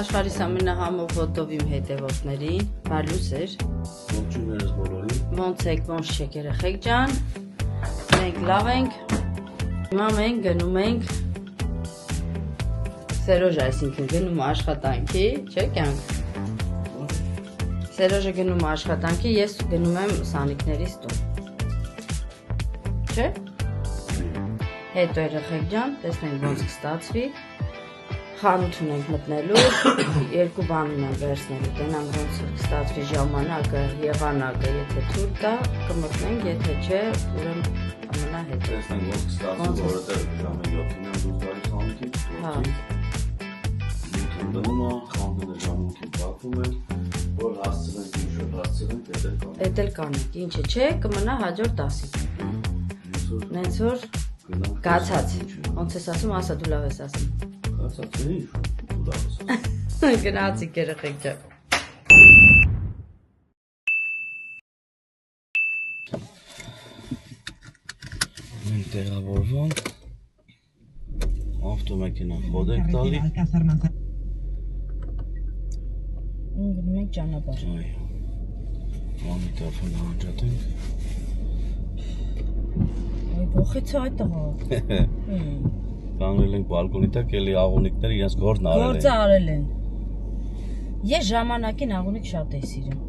աշխարհիս ամենահամով ոտով իմ հետևորդներին, բարլուսեր։ Ողջույններս բոլորին։ Ոնց եք, ոնց չեք երեխեք ջան։ Մենք լավ ենք։ Հիմա մենք գնում ենք Սերոժ, այսինքն գնում աշխատանքի, չէ՞ կյանք։ Սերոժը գնում աշխատանքի, ես գնում եմ Սանիկներիս տուն։ Չէ՞։ Հետո երեխեք ջան, տեսնենք ոնց կստացվի։ Խանութ ունենք մտնելու, երկու բան ունենք վերցնելու, տենանք ոնց կստացվի ժամանակը, եղանակը, եթե թույլ տա, կմտնենք, եթե չէ, ուրեմն ամենա հետ։ Տեսնենք ոնց կստացվի, որովհետև ժամը 7-ին եմ դուրս գալիս խանութից, դնում է, խանութը ժամունքին բացվում է, որ հասցնենք, ինչ որ հասցնենք, էդ էլ կանենք, ինչը չէ, կմնա հաջորդ դասին։ Նենց որ գացած, ոնց ես ասում, ասա դու լավ ես ասում։ Գացած է ինչ, դու լավ ես ասում։ Գնացիք երեխեք ջան։ Մենք տեղավորվանք, ավտոմեքենան խոդ եք տալի։ Գնում ենք ճանապարհ։ Այո, մամիտաֆոնը անջատենք։ Այ ողից այդ տղա։ Կանգնել ենք բալկոնի տակ, էլի աղունիկները իրենց գործն արել են։ Գործը արել են։ Ես ժամանակին աղունիկ շատ էի սիրում։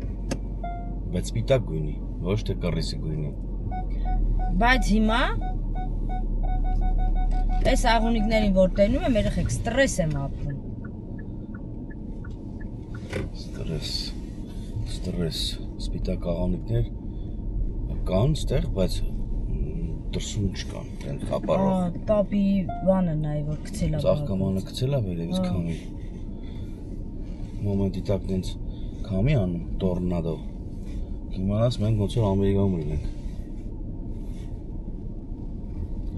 Բայց սպիտակ գույնի, ոչ թե կռիսի գույնի։ Բայց հիմա այս աղունիկներին որ տենում եմ, երեխեք ստրես եմ ապրում։ Ստրես, սպիտակ աղունիկներ կան ստեղ, բայց դրսում չկան, դեն խապարով։ Տապի բանը նայ, որ գցել է։ Ծաղկամանը գցել է վերևից քամի։ Մոմենտի տակ դենց քամի անում, տորնադո։ Իմանաս մենք ոնց որ Ամերիկայում լինենք։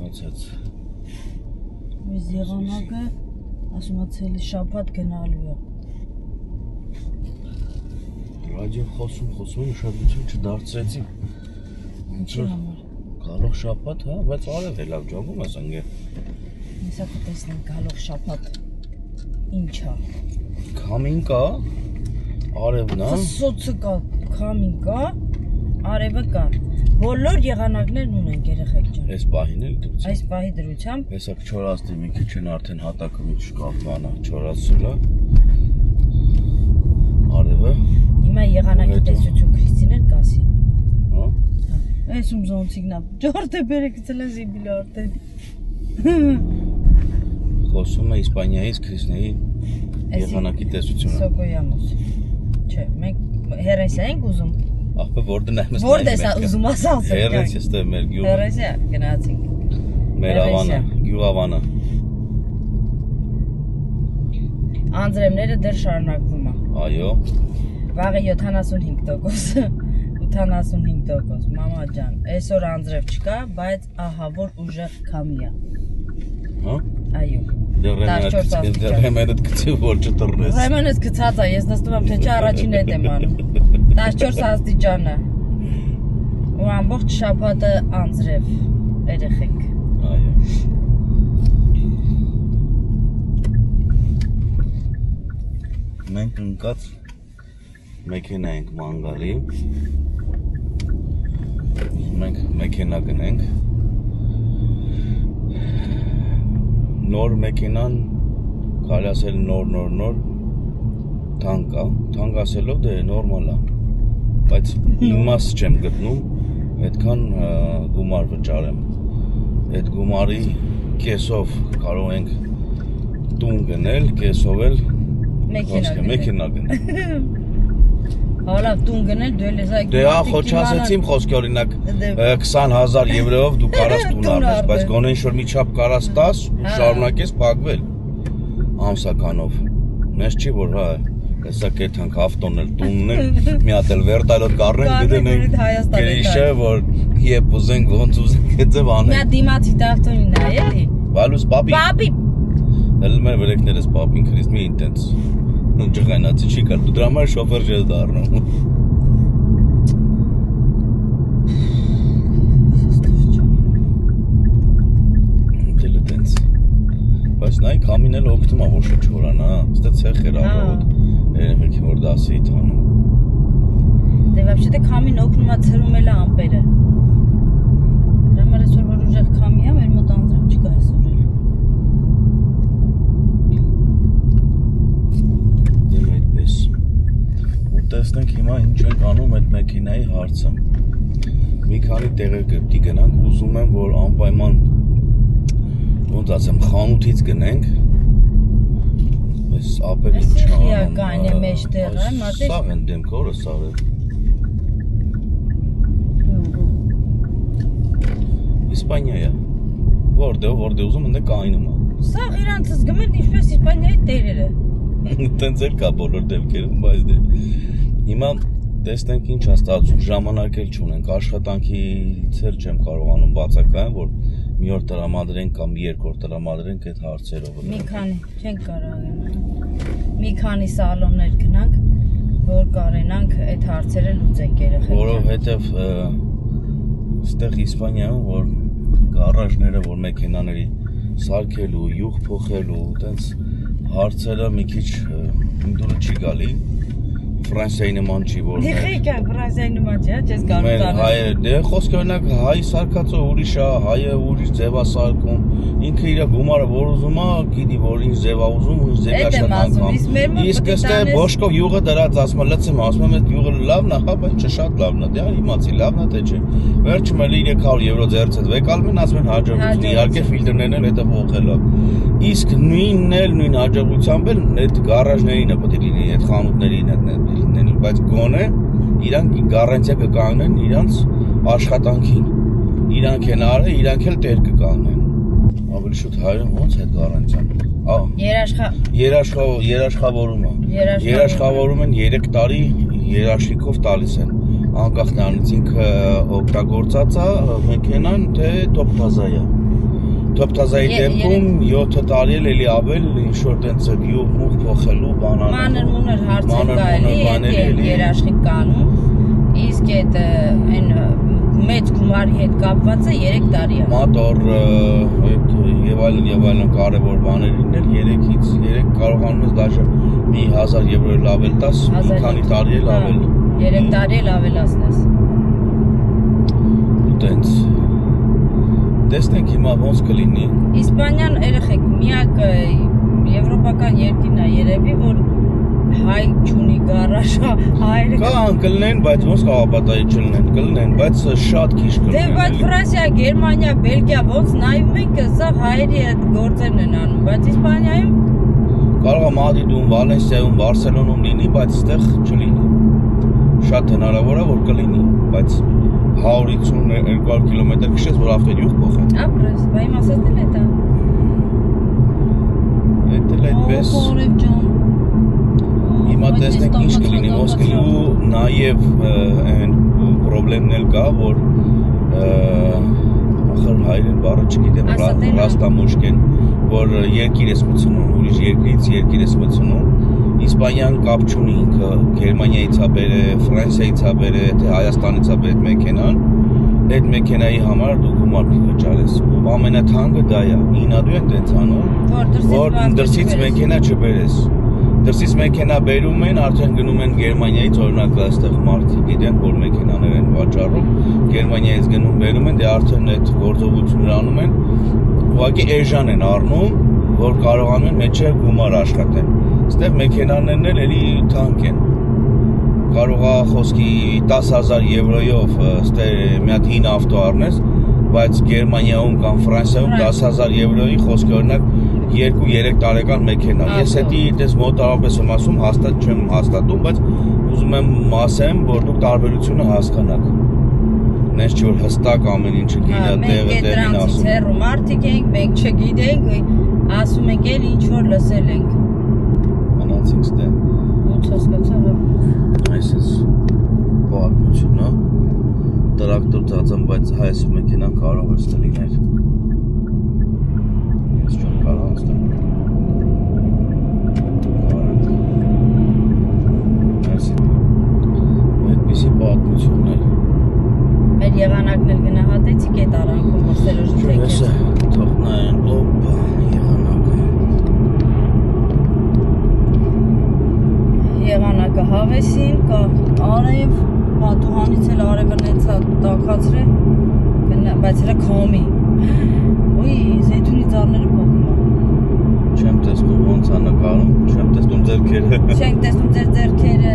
Գացած։ Այս եղանակը ասում է ցելի շաբաթ գնալու է։ Ռադիո խոսում ուշադրություն չդարձրեցի։ Ինչի համար։ Գալող շաբաթ, հա, բայց արև է լավ ջոբում ես ընկե։ Հեսա կտեսնենք գալող շաբաթ ինչա։ Քամին կա, արևն է։ Սոցը կա, քամին կա, արևը կա։ Բոլոր եղանակներն ունենք երեխեք ջան։ Այս պահին էլ դրությամբ։ Այս պահի դրությամբ Հեսա չորացնի մի քիչ են արդեն հատակը մի շկաֆմանա չորացել է։ Արևը։ հիմա եղանակի տեսություն Քրիստինեն կասի։ Հա։ Այս ում զոնցիգնա ջորտե բերեկցել է զիբիլ արդեն։ Խոսում է Իսպանիայից Քրիստինեի եղանակի տեսությունը։ Սոկոյամոս։ Չէ, մենք հերեսա ենք ուզում։ Ախպե որտե նայում ես։ Որտե՞ս ուզում ասած։ Հերես ես դե մեր գյուղը։ Հերեսա գնացինք։ Մեր ավանը, գյուղավանը։ Անձրևները դեռ շարունակվում է։ Այո։ Վաղը 75%, 85%, մամա ջան, այսօր անձրև չկա, բայց ահա որ ուժեղ քամի է։ Հա։ Այո։ Դեռ հեմենդ գցի որ չտրնես։ Հեմենս գցած է, ես նստում եմ թե չէ առաջին հետ եմ անում։ 14 աստիճան է։ Ու ամբողջ շաբաթը անձրև, երեխեք։ Այո։ Մենք ընկած մեքենա ենք ման գալի։ Մենք մեքենա գնենք։ Նոր մեքենան կարելի ասել նոր թանկ է։ Թանկ ասելով դե նորմալ է։ Բայց իմաստ չեմ գտնում, այդքան գումար վճարեմ։ Այդ գումարի կեսով կարող ենք տուն գնել, կեսով էլ մեքենա գնել։ Հալավ տուն գնել դու ես այ Դե ախո չասեցիմ խոսքի օրինակ 20000 եվրոյով դու կարաս տուն առնես, բայց գոնե ինչ-որ միջապ կարաս տաս ու շարունակես փակվել ամսականով։ Մեզ չի որ հա հեսա կեթանք ավտոն էլ տունն էլ մի հատ էլ վերտալոտ կառնենք գտնենք գրիշը որ եփ ուզենք ոնց ուզենք այդպես անենք։ Նա դիմացի ավտոնին է էլի։ Վալուս բաբի։ Բաբի։ Էլ մեր վրեքներս բաբին քրիստմի ինտենս։ Ջղանացի չի կար, դու դրա համար շոֆեր չես դառնում։ Դելը տենց։ Բայց նայ կամին էլ օգնում է որ շուչորան, հա, ստե ցեխ էր առավոտ, երևի որ դասի տանում։ Դե вообще-то կամին օգնում է ցրում էլ ամպերը։ Դրա համար այսօր որ ուժեղ կամի է, մեր մոտ անձրև չկա այսօր էլ։ Դե այդպես։ Ու տեսնենք հիմա ինչ ենք անում այդ մեքենայի հարցը։ Մի քանի տեղեր կպտի գնանք, ուզում եմ որ անպայման ոնց ասեմ խանութից գնենք։ Այս ապերի չանում։ Խիական է մեջտեղը, մատի։ Սաղ են դեմք օրը սաղել։ Իսպանիա է։ Որտե ուզում ընդ կայնում է։ Սաղ իրանց զգում են ինչպես Իսպանիայի տերերը։ Տենց էլ կա բոլոր դեպքերում, բայց դե հիմա տեսնենք ինչ է ստացվում, ժամանակ էլ չունենք, աշխատանքից էլ չեմ կարողանում բացակայել, որ մի օր տրամադրենք կամ երկու օր տրամադրենք այդ հարցերով։ Մի քանի չենք կարող մի քանի սալոններ գնանք, որ կարենանք այդ հարցերը լուծենք երեխեքին։ Որովհետև այստեղ Իսպանիայում որ գարաժները, որ մեքենաների սարքելու, յուղ փոխելու, տենց հարցերը մի քիչ դուրս չի գալի։ Ֆրանսիայի նման չի որ Դիխիկա Ֆրանսիայի նման չի, չես կարող տանել։ Հայ դե խոսքը օրինակ հայ սարքածը ուրիշ է, հայը ուրիշ ձև է սարքում։ Ինքը իր գումարը որ ուզում է, գիտի որ ինչ ձև է ուզում, ինչ ձև աշխատանքում։ Իսկ այստեղ Բոշկով յուղը դրած ասում է լցեմ, ասում եմ այդ յուղը լավն է, հա, բայց չէ շատ լավն է, դե իմացի լավն է թե չէ։ Վերջում էլ 300 եվրո ձեռցդ վեկալում են, ասում են հաջողություն, իհարկե ֆիլտրներն էլ հետը փոխելով։ Իսկ նույն հաջողությամբ էլ այդ գարաժներին է պետք է լինի, այդ խանութներին է լինեն, բայց գոնե իրանք գարանտիա կկանգնեն իրանց աշխատանքին։ Իրանք են արել, իրանք էլ տեր կկանգնեն։ Ավելի շուտ հայրեն ոնց է գարանտիան։ Երաշխավորումը։ Երաշխավորում են 3 տարի երաշխիքով տալիս են։ Անկախ նրանից ինքը օգտագործած է մեքենան, թե տոպտազա է։ Տոպտազայի դեպքում 7 տարի էլի ավել ինչ որ տենց յուղ մուղ փոխելու բանան։ Մանր հարցեր կա էլի երաշխիք կանում։ Իսկ այդ այն մեծ գումարի հետ կապվածը 3 տարի է։ Մոտոր այդ եւ այլն կարևոր բաներին էլ 3-ից 3 կարողանում ես դաշը մի 1000 եվրո էլ ավել տաս, մի քանի տարի էլ ավել։ 3 տարի էլ ավելացնես։ Ու տենց տեսնենք հիմա ոնց կլինի։ Իսպանիան երեխեք միակ եվրոպական երկիրն է երևի, որ հայ չունի գարաժ, հայերը կան կլինեն, բայց ոնց կաղապատայի չլինեն, կլինեն, բայց շատ քիչ կլինեն։ Դե բայց Ֆրանսիա, Գերմանիա, Բելգիա ոնց նայում ենք, սա հայերի այդ գործերն են անում, բայց Իսպանիայում կարող է Մադրիդում, Վալենսիայում, Բարսելոնում լինի, բայց այստեղ չլինի։ Շատ հնարավոր է որ կլինի, բայց 150-200 կիլոմետր քշես որ ավտո յուղ փոխեն։ Ապրես, բա իմ ասածն էլ է դա։ Էդ էլ այդպես։ Հիմա տեսնենք ինչ կլինի, ոնց կլինի ու նաև այն պրոբլեմն էլ կա, որ ախր հայերեն բառը չգիտեմ, ռաստամուշկեն, որ երկիր ես մտցնում, ուրիշ երկրից երկիր ես մտցնում, Իսպանիան կապ չունի ինքը, Գերմանիայից է բերել, Ֆրանսիայից է բերել, թե Հայաստանից է բերել մեքենան, այդ մեքենայի համար դու գումար վճարես, ու ամենաթանկը դա է, ինադու են տենց անում, որ դրսից մեքենա չբերես, դրսից մեքենա բերում են, արդեն գնում են Գերմանիայից, օրինակ այստեղ մարդիկ գիտեն, որ մեքենաներ են վաճառում, Գերմանիայից գնում բերում են, դե արդեն այդ գործողություններ անում են, ուղղակի էժան են առնում, որ կարողանում են մեջը գումար աշխատեն։ Այստեղ մեքենաներն էլ էլի թանկ են։ Կարող է խոսքի 10,000 եվրոյով մի հատ հին ավտո առնես, բայց Գերմանիայում կամ Ֆրանսիայում 10,000 եվրոյի խոսքը օրինակ 2-3 տարեկան մեքենա։ Ես էդի դες մոտավորապես եմ ասում, հաստատ չեմ հաստատում, բայց ուզում եմ ասեմ, որ դուք տարբերությունը հասկանաք։ Նես չի որ հստակ ամեն ինչը գինա տեղին ասում։ Հերո մարդիկ ենք, մենք չգիտենք, ասում ենք էլ ինչ որ լսել ենք։ Մնացինք ստե։ Ոնց հասկացա։ Այսպես պատմությունը տրակտոր ծածան, բայց հայս մեքենան կարող է ստե լինել։ Ես չեմ կարող ստե։ Այդպիսի պատմություններ։ Մեր եղանակն էլ գնահատեցիք այդ արանքում, որ Սերոժի թեք է։ Թող նայեն, լոպ եղանակը։ Արև պատուհանից էլ արևը նեցա տակացրե, բայց հրա քամի։ Ոյ, զեյթունի ծառները փոքում է։ Չեմ տեսնում ոնց է նկարում, չեմ տեսնում ձեռքերը։ Չենք տեսնում ձեր ձեռքերը։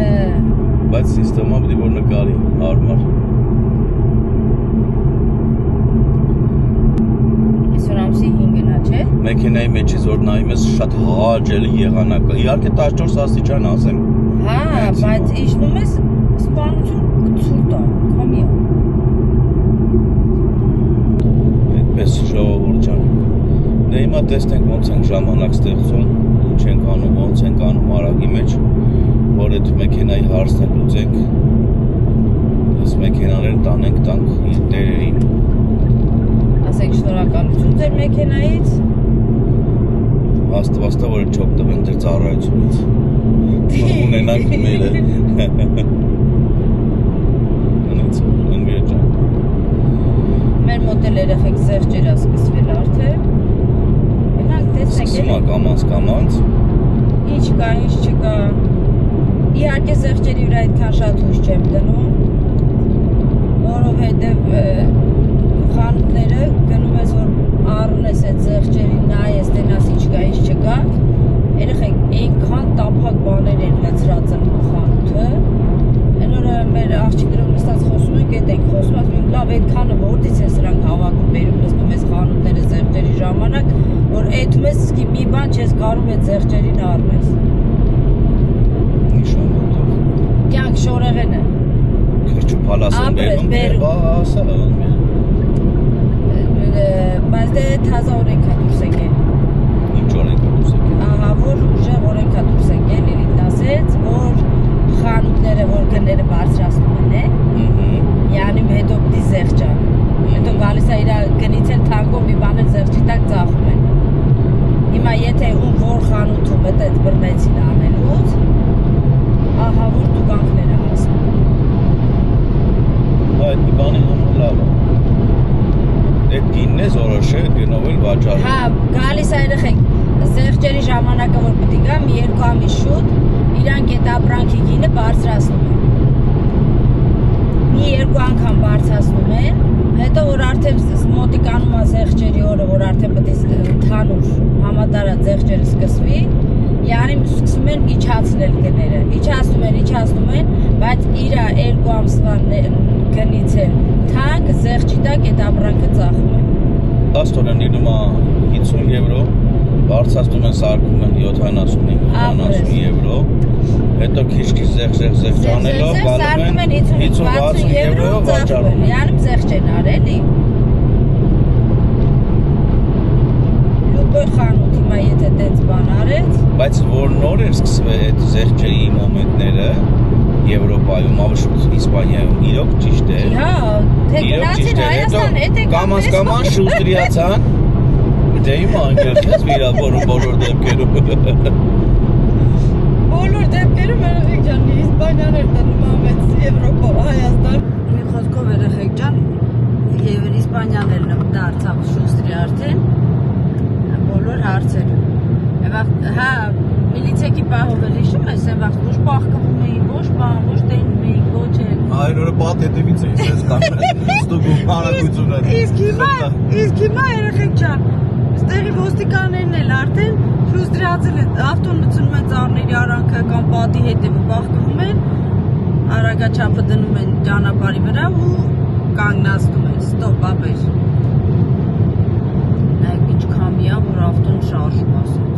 Բայց սիստեմը պետք է որ նկարի, հարմար։ Այսօր ամսի 5-ն է, չէ։ Մեքենայի մեջից որ նայում ես շատ հաճելի եղանակ է։ Իհարկե 14 աստիճան ասեմ։ Հա, բայց իջնում ես սպանություն ցուրտ է, քամի է։ Այդպես ժողովուրդ ջան։ Դե հիմա տեսնենք ոնց ենք ժամանակ ստեղծում, ինչ ենք անում, ոնց ենք անում արագի մեջ, որ այդ մեքենայի հարցն էլ լուծենք։ Այս մեքենաները տանք իր տերերին։ Ասեք շնորհակալություն ձեր մեքենայից։ Աստվածա որ չօգտվեն ձեր ծառայությունից։ Ունենանք մերը։ Անից ընկեր ջան։ Մեր մոտ էլ երեխեք զեղչերա սկսվել արդեն։ Գնանք տեսնենք։ Սկսում է կամաց։ Ինչ կա, ինչ չկա։ Իհարկե զեղչերի վրա այդքան շատ հույս չեմ դնում, որովհետև խանութները գնում ես որ առուն ես այդ զեղչերին նայես, տենաս ինչ կա, ինչ չկա։ Երեխեք այնքան տափակ բաներ են լցրած են խանութը։ Այն օրը մեր աղջիկներով նստած խոսում ենք, էդ ենք խոսում, ասում ենք լավ այդքանը որտից է սրանք հավաքում, բերում նստում ես խանութները զեղչերի ժամանակ, որ այդում ես սկի մի բան չես կարում այդ զեղչերին առնես։ Կյանք շորեղեն է։ Քրճու պալասն բերում, ասա։ Բայց դե թազա օրենքա դուրս եկել։ Ինչ օրենքա դուրս եկել։ Ահա, որ ուժեղ օրենքա դուրս եկել, Լիլիթն ասեց, որ խանութները, որ գները բարձրացնում են, յանի հետո պիտի զեղչ ան։ Հետո գալիս է իր գնից էլ թանկով մի բան էլ զեղչի տակ ծախում են։ Հիմա եթե ում որ խանութում այդ բռնեցին անելուց, ահա որ տուգանքները հասնում։ Այդ մի բանի համար լավ է։ Այդ գինն է զորոշ է, այդ գնով էլ վաճառում։ Հա, գալիս է երեխեք, զեղչերի ժամանակը որ պիտի գա, մի 2 ամիս շուտ, իրանք այդ ապրանքի գինը բարձրացնում են։ Մի 2 անգամ բարձրացնում են, հետո որ արդեն մոտիկանում է զեղչերի օրը, որ արդեն պետք է ընդհանուր համատարած զեղչերը սկսվի, յանի սկսում են իջացնել գները, իջացնում են, բայց իրա 2 ամսվա գնից էլ թանկ զեղչի տակ այդ ապրանքը ծախում են։ Աստորեն լինում է 50 եվրո, բարձրացնում են սարքում են 75-90 եվրո, հետո քիչ-քիչ զեղչ անելով գալում են 50-60 եվրոյով վաճառում։ Յանում զեղչ են արելի։ Լուբոյ խանութ հիմա եթե տենց բան արեց։ Բայց որ նոր էր սկսվել այդ զեղչերի մոմենտները Եվրոպայում, ավշուտ Իսպանիայում, իրոք ճիշտ է։ Հա, թե գնացին Հայաստան, էդ եկան։ Կամաց շուտրիացան։ Դե հիմա անգել չես վիրավորում բոլոր դեպքերում։ Բոլոր դեպքերում երեխեք ջան, Իսպանիան էր դնում ամեց Եվրոպա, Հայաստան։ Մի խոսքով երեխեք ջան, եւ Իսպանիան էլ դարձավ շուստրի արդեն։ Բոլոր հարցերը։ Հա, միլիցեքի պահով էլ հիշում ես, այն վաղ ոչ պահկվում էի, ոչ տենում էի, ոչ էլ։ Այն օրը պատ հետևից էի, սես տանում ստուգում հարակությունը։ Իսկ հիմա երեխեք ջան, ստեղի ոստիկաններն էլ արդեն շուստրիացել են, ավտոն մցնում են ծառների արանքը կամ պատի հետևը պահկվում են, արագաչափը դնում են ճանապարհի վրա ու կանգնացնում են, ստոպ, ապեր։ Նայեք ինչ քամի է, որ ավտոն շարժում ասած։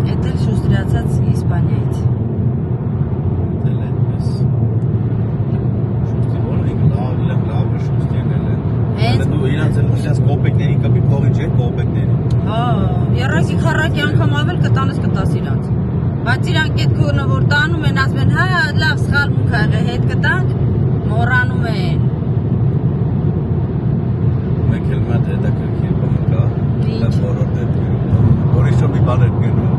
Էդ էլ շուստրիացած Իսպանիայից։ Դել այդպես։ Շուստի որ ենք լավ շուստիներ են։ Դու իրանց էլ միշտ կոպեկների կպի փողի չէ կոպեկների։ Հա, երակի քառակի անգամ ավել կտանես կտաս իրանց։ Բայց իրանք այդ քոնը որ տանում են, ասում են, հա, լավ սխալմունք ա եղել, հետ կտանք, մոռանում են։ Մեկ էլ մատ հետաքրքիր բան կա։ Բոլոր դեպքերում որիշո մի բան էր գնում։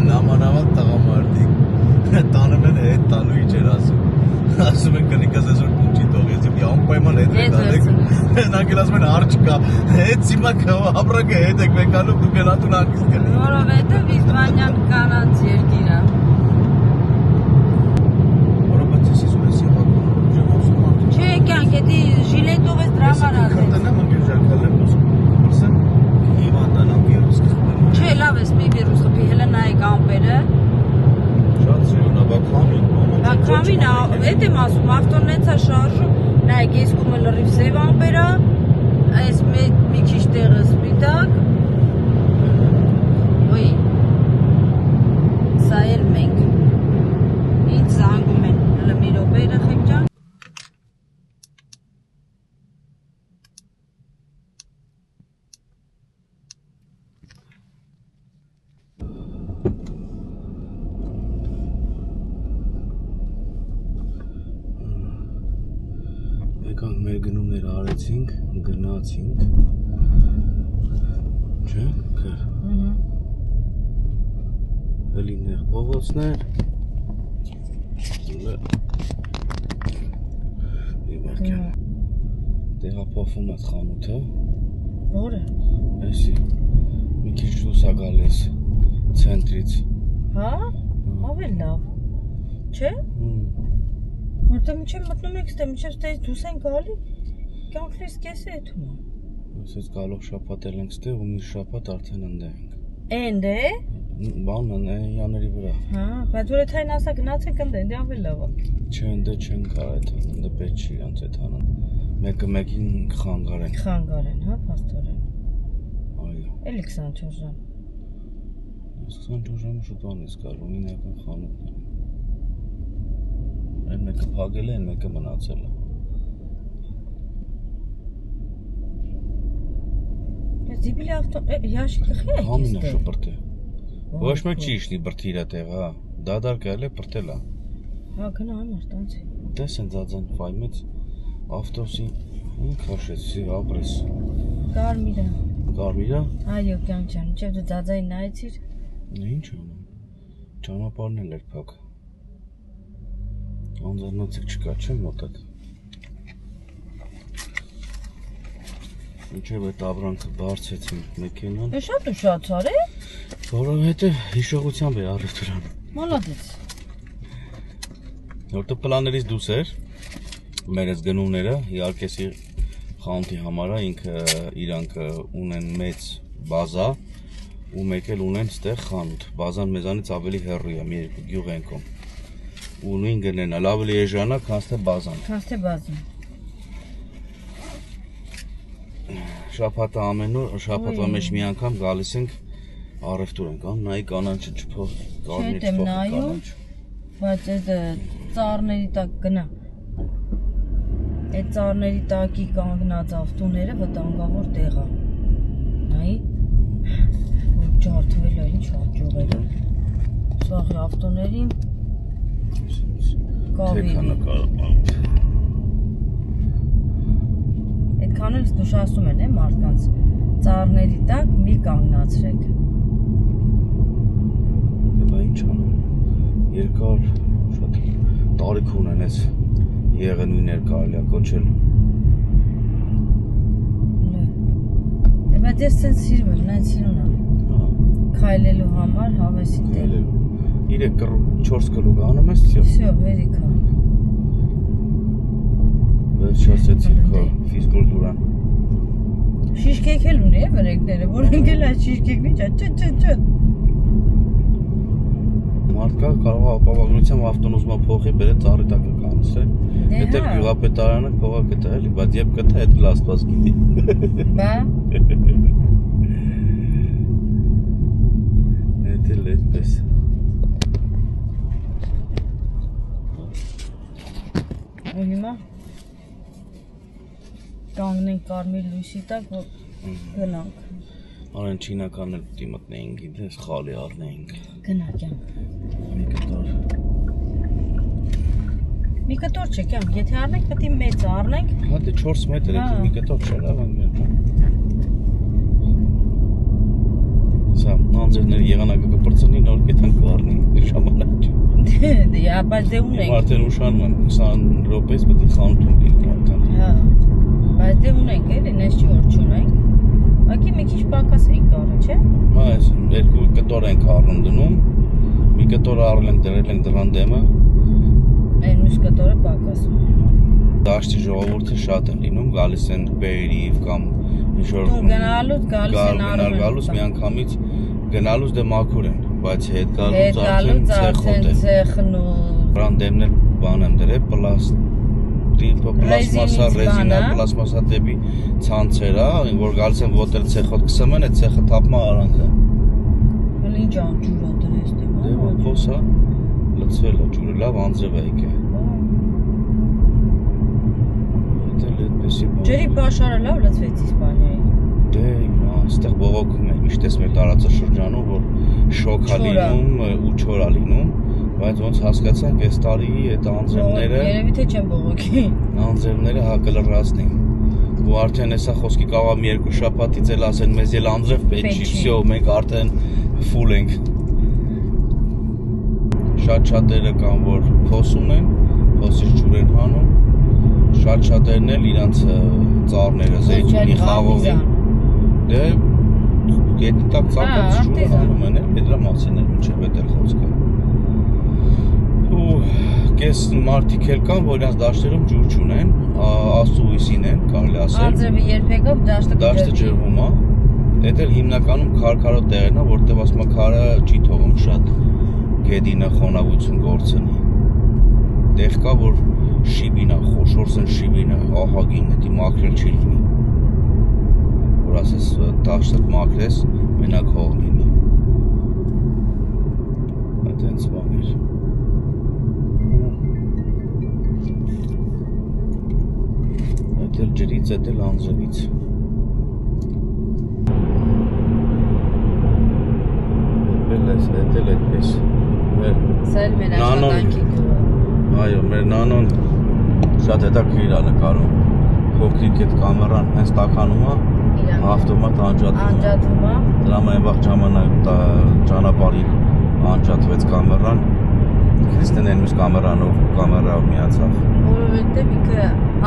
Նամանավան տղամարդիկ տանում են հետ տալու իջեր ասում։ Ասում են կնիկաս այսօր փուչի թողեց, մի անպայման հետ տալեք։ Նրանք ասում են արջ կա։ Հետ հիմա ապրանքը հետ եք մեկանում դու գնատուն անգիստ կլինի։ Որովհետև Իսպանիան կանանց երկիր է։ ասում, ավտոն նենց է շարժում, նայեք, ես կումը լրիվ սև ամպերա, այս մի քիչ տեղը սպիտակ, ոյ, սա էլ մենք, ինձ զանգում են, հլը մի րոպե երեխեք ջան, Եկանք մեր գնումներ արեցինք, գնացինք, չէ, կր, հելի նեղ փողոցներ, իվարկյան, տեղափոխվում այդ խանութը, որը, էսի, մի քիչ դուրս ա գալիս ցենտրից, հա, ավել լավ, չէ, որտեղ մինչև մտնում եք ստե, մինչև ստեից դուս են գալի, կյանք լիս կես է էթում է։ Ասեց գալող շապատ էլ ենք ստեղ ու մի շապատ արդեն ընդ ենք։ Էնդ է։ Բանն է յաների վրա։ Հա, բայց որ այդ հայն ասա գնացեք ընդ է, դե ավել լավ է։ Չէ, ընդ չեն կար այդ հան, ընդ պետք չի իրանց այդ հանան։ Մեկը մեկին խանգարեն։ Խանգարեն, հա, փաստորեն։ Այո։ Էլի 24 ժամ։ 24 ժամը շուտվանից գալ, ունի նայական խանութներ։ Այն մեկը փակել է, այն մեկը մնացել է։ Դիբիլի ավտոն, ящիկը խի է կեստե։ Համին է շպրտ է։ Ոչ մեկ չի իշնի բրդի իրա տեղ, հա։ Դադար կայել է բրտել է։ Հա, գնա համար տանցի։ Տես են ձածան ֆայմից ավտոսի քաշեցի ապրես։ Կարմիրա։ Կարմիրա։ Այո, կյան ջան, մինչև դու ձածային նայեցիր։ Ինչ անում։ Ճանապարհն էլ էր փակ։ Անձեռնոցիկ չկա, չէ՞ մոտդ։ Ինչև այդ ապրանքը բարձեցին մեքենան։ Է շատ ուշացար է։ Որովհետև հիշողությամբ է առևտրան։ Մոլադեց։ Որտեղ պլաներից դուրս էր, մեր այս գնումները, իհարկե խանութի համար ինքը իրանք ունեն մեծ բազա ու մեկ էլ ունեն ստեղ խանութ։ Բազան մեզանից ավելի հեռու է, մի երկու գյուղ ենքում։ Ու նույն գնեն, լավ էլի էժանա, քանց թե բազան։ Քանց թե բազան։ Շաբաթը ամեն օր, շաբաթվա մեջ մի անգամ գալիս ենք առևտուր ենք, ան նայի կանանչը չփոխ, կարմիր չփոխ կանանչ։ Բայց այդ ծառների տակ գնա։ Այդ ծառների տակի կանգնած ավտոները վտանգավոր տեղ է։ Նայի, որ ջարդվել է, ինչ հաջողել է։ Սաղի ավտոներին Այդքան էլ զգուշացնում են մարդկանց, ծառների տակ մի կանգնացրեք։ Բա ինչ անեմ, երկար շատ տարիք ունեն ես եղնույներ կարելի է կոչել։ Բայց ես ցենց սիրում եմ, նայ սիրուն եմ։ Քայլելու համար հավեսի տեղ։ 3-4 կլուգ անում ես, Всё, վերիքա։ Վերջացեցի քո ֆիզկուլտուրան։ Շիշկեք էլ ունի վրեքները, որ ընկել է շիշկեկնի ճա։ Մարդկա կարող է ապավագրությամբ ավտոն ուզում փոխի, բերե ծառի տակ կանց է։ Դա էլ գյուղապետարանը փողա կտա էլի, բայց երբ կտա այդ լաստված գիտի։ Բա։ Դա էլ այդպես։ Ու հիմա կանգնենք կարմիր լույսի տակ, որ գնանք։ Արեն չինականն էլ պիտի մտնեինք, գիտես, խալի առնեինք։ Գնա կյանք։ Մի կտոր։ Մի կտոր չէ կյանք, եթե առնենք պետք է մեծ առնենք։ Հա դե 4 մետր է, մի կտոր չէ, լավ անգամ։ Սա անձերները եղանակը կպրծնի, նոր կետանք կառնենք ժամանակ։ Դե, բայց դե ունենք։ Արդեն ուշանում եմ, 20 րոպեից պետք է խանութում լինի արդեն։ Հա։ Բայց դե ունենք էլի, նես չի որ չունենք։ Ակի մի քիչ պակաս ենք առը, չէ։ Հա, այս երկու կտոր ենք առնում դնում։ Մի կտոր առել ենք, դրել ենք դրան դեմը։ Այն մյուս կտորը պակասում է։ Դաշտի ժողովուրդը շատ են լինում, գալիս են բերիվ կամ ինչ-որ գնալուց գալիս են առնում։ Գալուց միանգամից գնալուց դե մաքուր են, բայց հետ գալուց արդեն ցեխոտ է։ Ցեխն ու Դրան դեմն էլ բան եմ դրել, պլաստմասա, ռեզինա, պլաստմասա տեպի ցանցեր, որ գալիս են ոտել ցեխոտ կսեմ են, այդ ցեխը թափմա արանքը։ Հələ ինչ ջուր դրես դեմ։ Դե ոնց է, լցվել է ջուրը, լավ անձրև է եկե։ Դա այդպեսի բան։ Ջրի պաշարը լավ լցվեց Իսպանիայի։ Դե այստեղ բողոքում են, միշտ էս մեր տարածաշրջանում, որ շոկ է լինում ու չոր է լինում, բայց ոնց հասկացանք այս տարի այդ անձրևները երևի թե չեն բողոքի։ Անձրևները հա կլրացնի։ Ու արդեն հեսա խոսքի կաղա մի երկու շաբաթից էլ ասեն մեզ էլ անձրև պետք չի, վсё, մենք արդեն ֆուլ ենք։ Շատ շատերը կան, որ փոս ունեն, փոսից ջուր են հանում, շատ շատերն էլ իրանց ծառները, զեյթունի, խաղողի դե գետնի տակ ծակած ջուրը հանում են էլ, դրա մասին էլ մինչև էդ էլ խոսքը։ Ու կես մարդիկ էլ կան, որ իրանց դաշտերում ջուր չունեն, աստուհույսին են, կարելի ասել։ Անձրևը երբեկով դաշտը ջրվում է։ Դա էլ հիմնականում քարքարոտ տեղերն է, որտեղ ասում է քարը չի թողում շատ գեդինը խոնավություն գործնի։ Տեղ կա, որ շիբին է, խոշորսն շիբին է, ահագին, դա մաքրել չի լինի։ Որ ասես դաշտը մաքրես, մենակ հող լինի։ Այդպես բաներ։ Այդ էլ ջրից, այդ էլ անձրևից։ Այդ էլ այդպես։ Սա էլ մեր աշխատանքի գյուղը։ Այո, մեր նանոն շատ հետաքրքիր է նկարում։ Փոքրիկ այդ կամերան հենց տականում է, ավտոմատ անջատվում է։ Դրա մեն վաղ ժամանակ ճանապարհին անջատվեց կամերան։ Քրիստենեն մյուս կամերայով միացավ։ Որովհետև ինքը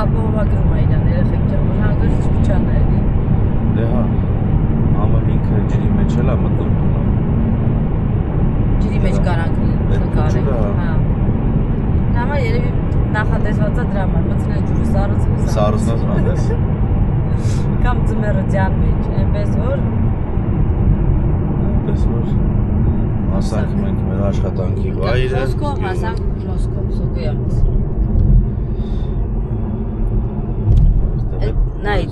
ապահովագրում է իրան երեխեք ջան, որ հանգարց չփչան էլի։ Դե հա, ամեն ինքը ջրի մեջ էլ է մտնում։ Ջրի մեջ կարանք նկարել, հա։ Դրա երևի նախատեսված է դրա համար, մտցնել ջուրը սառցնես հանդես։ Կամ ձմեռը ձյան մեջ, այնպես որ հասանք մենք մեր աշխատանքի վայրը։ Մոսկով հասանք Մոսկով, Սոկոյանից։ Նայ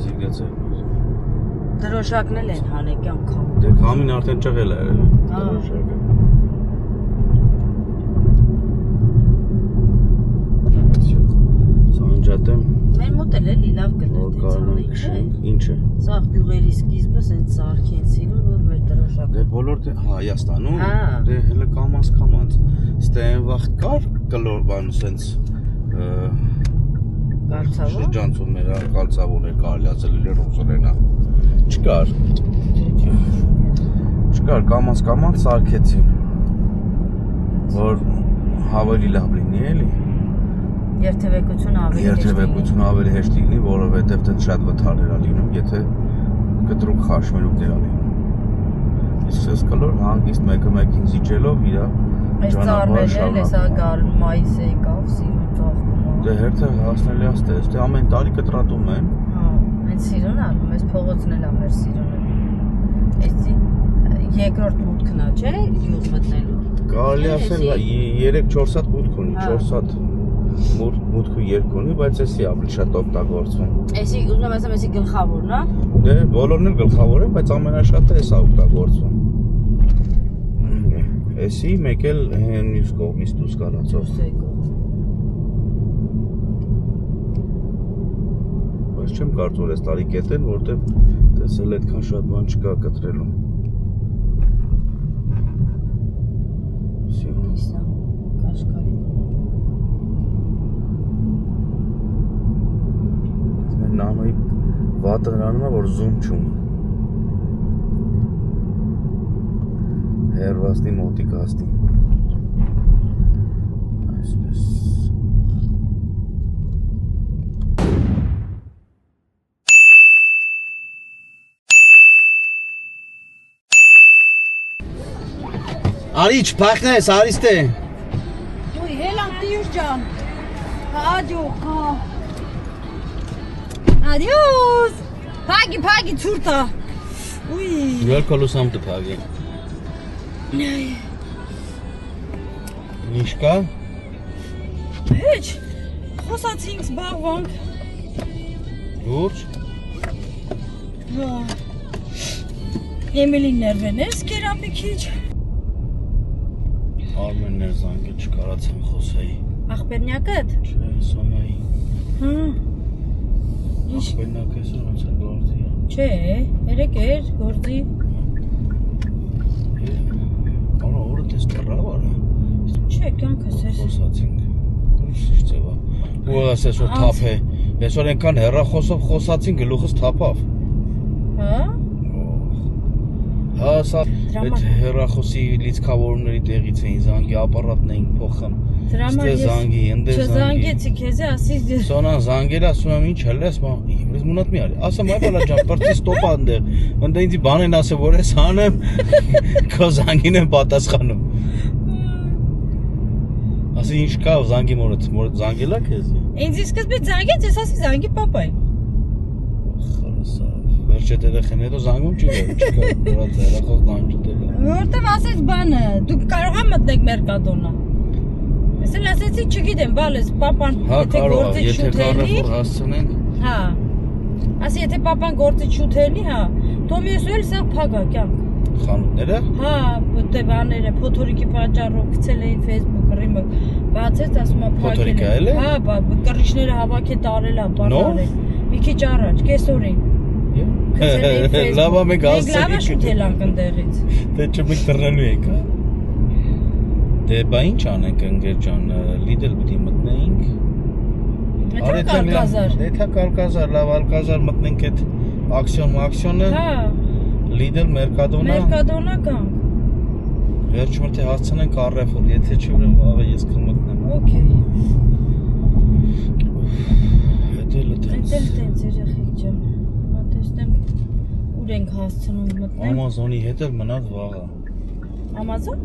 դրոշակն էլ են հանեք անգամ։ Դե կամին արդեն ճղել է դրոշակը։ Սանջատեմ։ Մեր մոտ էլ էլի լավ կլներ դից Ինչը։ Սաղ գյուղերի սկիզբը սենց սարքեն սիրուն որ մեր դրոշակը։ Դե բոլոր Հայաստանում դե հələ կամանց ստեն վաղ կար կլոր բան սենց Կալցավոր։ Շրջանցումներ, կալցավորներ կարելի ասել ռոզորենա։ Չկար կամանց սարքեցին։ Որ ավելի լավ լինի էլի։ Երթևեկություն ավելի հեշտ լինի, որովհետև դա շատ վթարներ է լինում, եթե կտրուկ խաշմերուկներ է լինում։ Իսկ ես կլոր հանգիստ մեկը-մեկին զիջելով իր ճանապարհը շարունակում։ Մայիս եկավ, սիրուն ծաղկում։ Դե հերթը հասնելի աստես, դե ամեն տարի կտրատում են։ Հա, մենք սիրուն ալու, մեզ փողոցն էլ է մեր սիրունը։ Էսի երկրորդ մուտքն է, չէ՞, յուղ մտնելու։ Կարելի ասել 3-4 հատ մուտք ունի, 4 հատ մուտք ու երկ ունի, բայց էսի ավելի շատ օգտագործվում։ Էսի ուզում եմ ասեմ, էսի գլխավորն է։ Դե բոլորն էլ գլխավոր են, բայց ամենաշատը էսա օգտագործվում։ Էսի մեկ էլ մյուս կողմից դուրս գալացող։ Բայց չեմ կարծում որ այս տարի կետեն, որտեվ տեսել այդքան շատ բան չկա կտրելու։ Իսա, կաշկայի։ Նանոյի վատը նրանում է, որ զում չունի։ Հերվասնի մոտիկ հասնի։ Այսպես։ Արի չփախնես, արիստե։ Ուй, հելան տյուր ջան։ Հաջո, հա։ Adios! Pagi, ցուրտա։ Ուй։ Welcome to Pagi։ Ինչ կա։ Հեչ, խոսացինք, զբաղվանք։ Լուրջ։ Էմիլին ներվեներս կերապ մի քիչ։ Արմեններ զանգը չկարացան խոսեի։ Աղբերնյակըդ։ Չէ, Սոնայի։ Ինչ։ Աղբերնյակը այսօր ոնց է գործի։ Չէ, երեք էր գործի։ Արա օրը դες տրավարա։ Չէ, կյանքս էր։ Խոսացինք։ Ինչ ձևա։ Ու այսօր թափ է։ Այսօր այնքան հեռախոսով խոսացին գլուխս թափավ։ Հա։ Հա, սա այդ հեռախոսի լիցքավորումների տեղից էին զանգի ապարատն էին փոխում։ Ստե զանգի, ընդ զանգի։ Չզանգեցի քեզ, ասի։ Սոնան զանգել ասում եմ ինչ հելես, ես մունատ մի արի։ Ասեմ այ բալա ջան, բրտի ստոպ անդեղ։ Ընդ ինձ բան են ասել, որ ես անեմ, քո զանգին եմ պատասխանում։ Ասի ինչ կա զանգի մորդ զանգելա քեզ։ Ինձ սկզբից զանգեց, ես ասի զանգի պապային։ Խրասա։ Վերջը երեխեն հետո զանգում չի որ, չկա, որած հեռախոս բան չտել։ Որտեվ ասեց բանը, դուք կարող եք մտնեք Մերկադոնա։ Ես էլ ասեցի, չգիտեմ, բալես, պապան եթե գործի շուտելի, հասցնենք։ հա։ Ասի եթե պապան գործի շուտելի, հա, Թոմի ես էլ սա փագա կյանք։ Խանութները։ Հա, դե բաները, փոթորիկի պատճառով գցել էին Facebook ռիմը, բացեց, ասում է փակել։ Փոթորիկը էլ է։ Հա, կռիչները հավաքե տարել է, բառարել։ Մի քիչ առաջ, կեսօրին։ Լավա մենք ասենք։ Լավա շուտել անք ընդեղից։ Դե չմենք տրնելու ենք, հա։ Դե բա ինչ անենք ընկեր ջան, Lidl պիտի մտնեինք։ Եթե Կալկազար։ Եթե Կալկազար, լավ Ալկազար մտնենք այդ ակսիոնը։ Հա։ Lidl, Մերկադոնա։ Մերկադոնա կանք։ Վերջում թե հասցնենք Carrefour, եթե չի ուրեմն վաղը ես կմտնեմ։ Okay։ Հետել տենց երեխեք ջան։ Մա տեսնեմ ուր ենք հասցնում մտնենք։ Amazon-ի հետ էլ մնաց վաղը։ Amazon։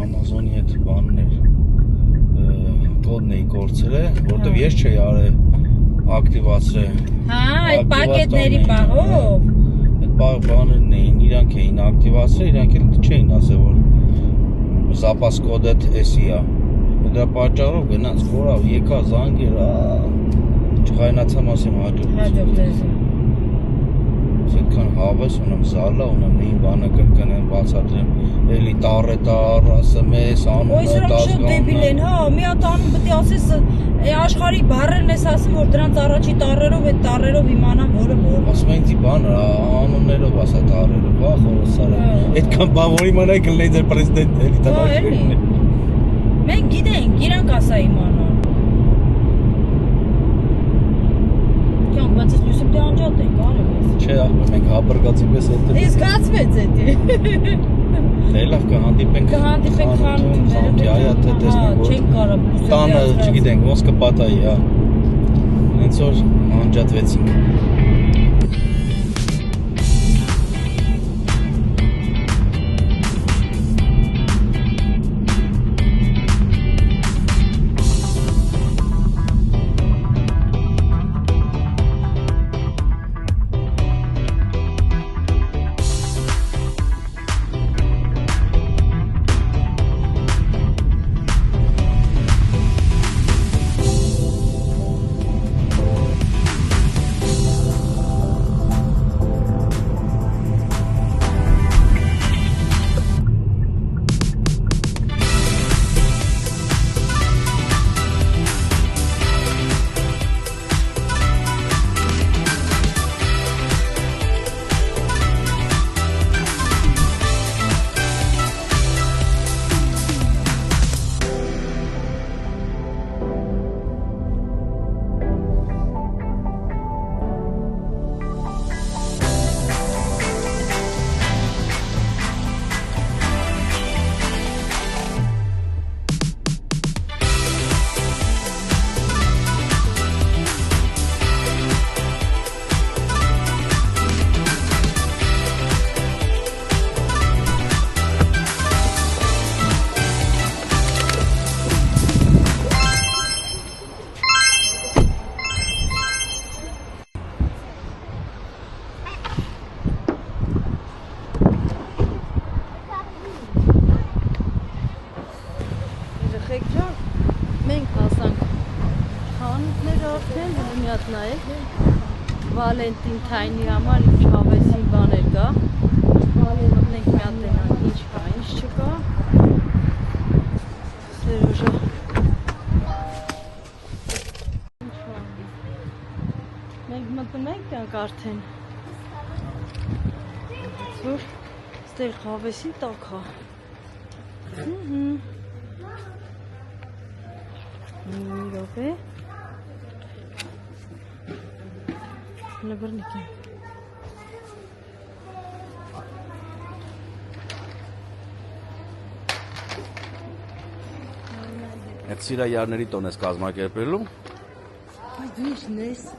Amazon-ի հետ բանն էր։ Կոդն էի կորցրել, որտեվ ես չէի արել ակտիվացրել։ Հա, այդ պակետների պահով։ Այդ բաներն էին, իրանք էին ակտիվացրել, իրանք էլ չէին ասել որ запас կոդը էսի է։ Դրա պատճառով գնաց խորավ, եկա զանգեր, չխայնացամ ասեմ հաջող։ Հաջող ձեզ։ Այդքան հավես ունեմ զալա, ունեմ նույն բանը կրկնեմ, բացատրեմ, էլի տառ ասեմ ես, անունը, Ոյ սրանք շատ դեբիլ են, հա, մի հատ անում պետք է ասես աշխարհի բառերն ես ասում, որ դրանց առաջի տառերով այդ տառերով իմանամ որը որ։ Ասում են ինձ բան, անուններով ասա տառերով, բա խորոսարը։ Այդքան բան որ իմանայի կլինեի ձեր պրեզիդենտը, էլի տղաներն։ Մենք գիտենք, իրանք ասա իմանան։ Կյանք, բայց ես լույսը դե անջատ ենք, արև ես։ Չէ, աղբեր, մենք հաբրգացի պես հետ։ Ես գացվեց էդի։ Դե լավ կհանդիպենք խանութի այա թե տեսնենք որ չենք կարա լույսը տանը չգիտենք ոնց կպատայի, հա։ Հենց որ անջատվեցինք։ արդեն մի հատ նայեք Վալենտին Թայնի համար ինչ հավեսին բաներ կա մտնենք մի հատ տենանք ինչ կա, ինչ չկա Սերոժա մենք մտնենք յանք արդեն որ ստեղ հավեսին տակ հա մի րոպե նվրնիկ եմ Այդ սիրայարների տոն ես կազմակերպելու Այ դու ինչն ես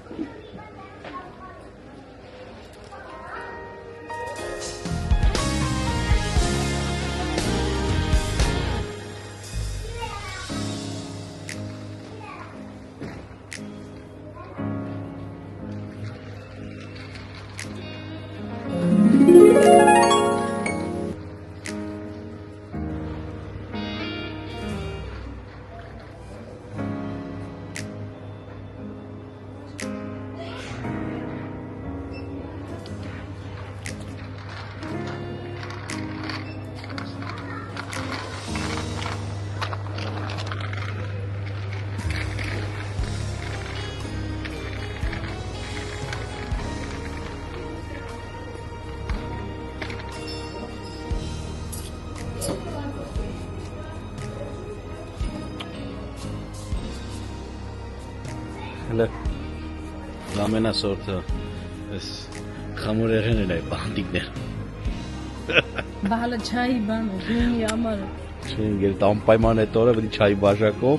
Ամենասորտը այս խամուրեղեն են այդ բանդիկներ Բահալը չայի բան է, գույնի ամարը Չեն գերտ անպայման է տորը վրի չայի բաժակով